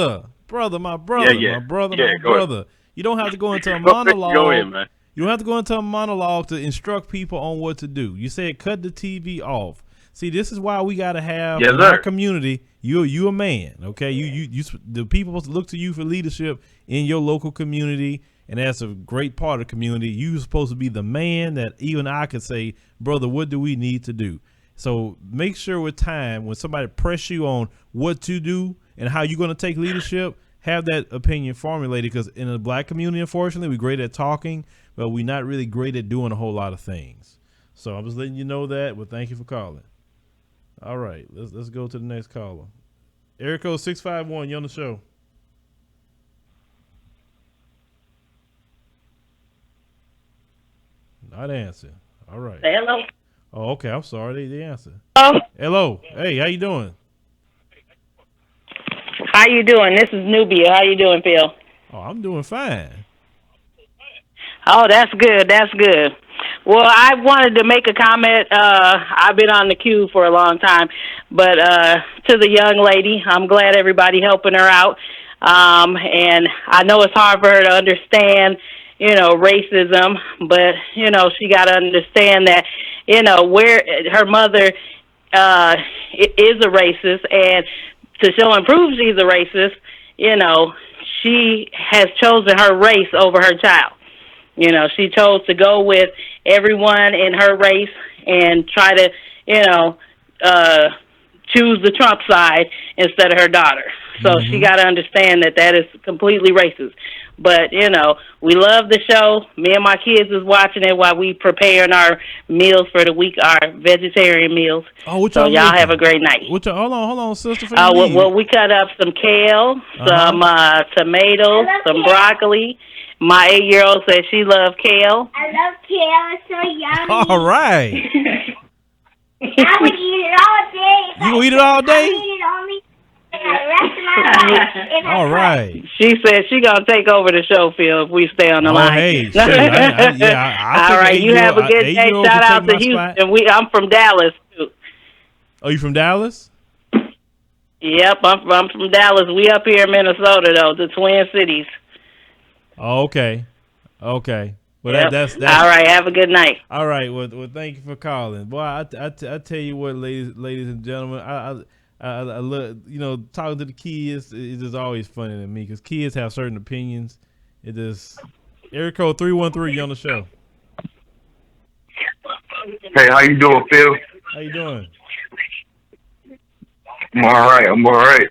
my brother. You don't have to go into a monologue. Go ahead, man. You don't have to go into a monologue to instruct people on what to do. You said cut the TV off. See, this is why we got to have in our community. You a man, okay? You the people supposed to look to you for leadership in your local community, and that's a great part of the community. You're supposed to be the man that even I could say, brother, what do we need to do? So make sure with time, when somebody press you on what to do and how you're going to take leadership, have that opinion formulated, because in the black community, unfortunately, we're great at talking, but we're not really great at doing a whole lot of things. So I'm just letting you know that, but thank you for calling. All right, let's go to the next caller. Area code 651, you on the show. Not answer. All right. Hello. Oh, okay. I'm sorry. They answer. Hello. Hello. Hey, how you doing? How you doing? This is Nubia. How you doing, Phil? Oh, I'm doing fine. Oh, that's good. That's good. Well, I wanted to make a comment. I've been on the queue for a long time, but to the young lady, I'm glad everybody helping her out. And I know it's hard for her to understand, racism, but, she got to understand that, where her mother is a racist, and to show and prove she's a racist, she has chosen her race over her child. She chose to go with everyone in her race and try to, choose the Trump side instead of her daughter. So she got to understand that is completely racist. But, we love the show. Me and my kids is watching it while we preparing our meals for the week, our vegetarian meals. Oh, so y'all have a great night. Hold on, sister. Well, we cut up some kale, some tomatoes, some broccoli. My 8-year-old said she loved kale. I love kale. It's so yummy. All right. I would eat it all day. You gonna eat it all day? I would eat it only for the rest of my life. If I All could. right. She said she gonna take over the show, Phil, if we stay on the line. Hey, shit. All right, you have a good day. Shout out to Houston. I'm from Dallas too. Oh, you from Dallas? Yep, I'm from Dallas. We up here in Minnesota though, the Twin Cities. Oh, okay. Well, Yep. that's all right. Have a good night. All right. Well, thank you for calling. Boy, I tell you what, ladies and gentlemen, I love, talking to the kids is just always funny to me, because kids have certain opinions. It just, area code 313, you on the show. Hey, how you doing, Phil? How you doing? I'm all right.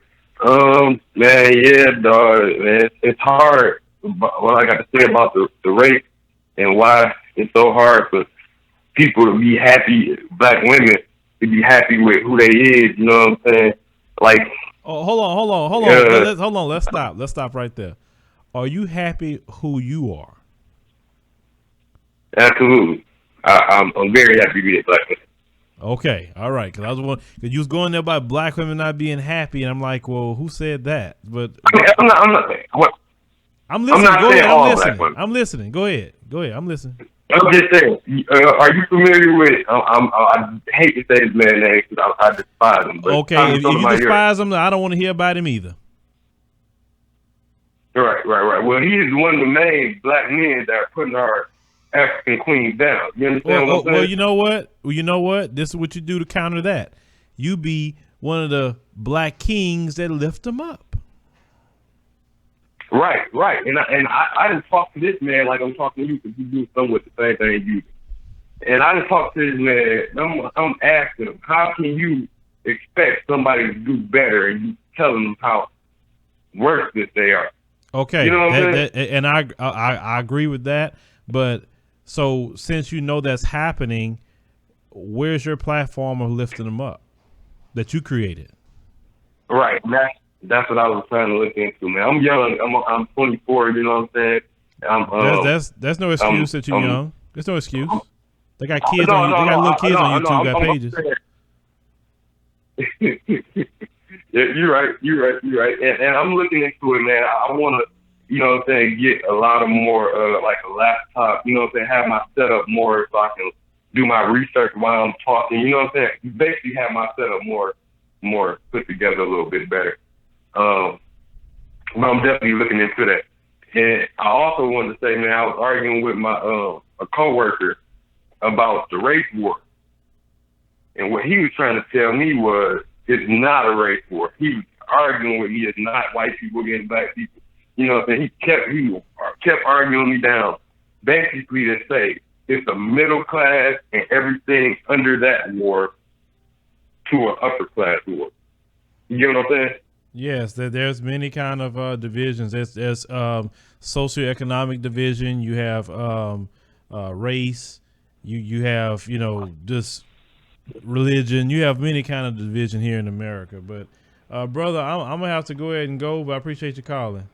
Man, yeah, dog. Man, it's hard. What I got to say about the race and why it's so hard for people to be happy, black women to be happy with who they is. You know what I'm saying? Like, oh, hold on. Hold on. Let's stop right there. Are you happy who you are? Absolutely. I'm very happy with black women. Okay, all right. Because you was going there about black women not being happy, and I'm like, well, who said that? But I'm not. I'm listening. I'm not Go saying ahead. all black women. I'm listening. Go ahead. I'm listening. I'm just saying. Are you familiar with? I hate to say this man's name because I despise him. But Okay, if you despise him, I don't want to hear about him either. Right. Well, he is one of the main black men that are putting our African queen down. You understand what I'm saying? Well, you know what? This is what you do to counter that. You be one of the black kings that lift them up. Right. And I didn't talk to this man like I'm talking to you, because you do something with the same thing you do. And I didn't talk to this man. I'm asking him, how can you expect somebody to do better, and you telling them how worse that they are? Okay, you know what I'm saying? And I agree with that. But so since you know that's happening, where's your platform of lifting them up that you created? Right. That's what I was trying to look into, man. I'm young. I'm 24. You know what I'm saying? That's no excuse that you're young. There's no excuse. They got kids on. They got little kids on YouTube. Got pages. Yeah, you're right. And I'm looking into it, man. I want to, you know what I'm saying, get a lot of more, like a laptop, you know what I'm saying, have my setup more so I can do my research while I'm talking, you know what I'm saying? Basically have my setup more put together a little bit better. But I'm definitely looking into that. And I also wanted to say, man, I was arguing with my a coworker about the race war. And what he was trying to tell me was, it's not a race war. He was arguing with me, it's not white people against black people. You know what I'm saying? He was kept arguing me down. Basically, to say it's a middle class and everything under that war to an upper class war. You get what I'm saying? Yes, there's many kind of divisions. There's socioeconomic division. You have race. You have just religion. You have many kind of division here in America. But brother, I'm gonna have to go ahead and go. But I appreciate you calling.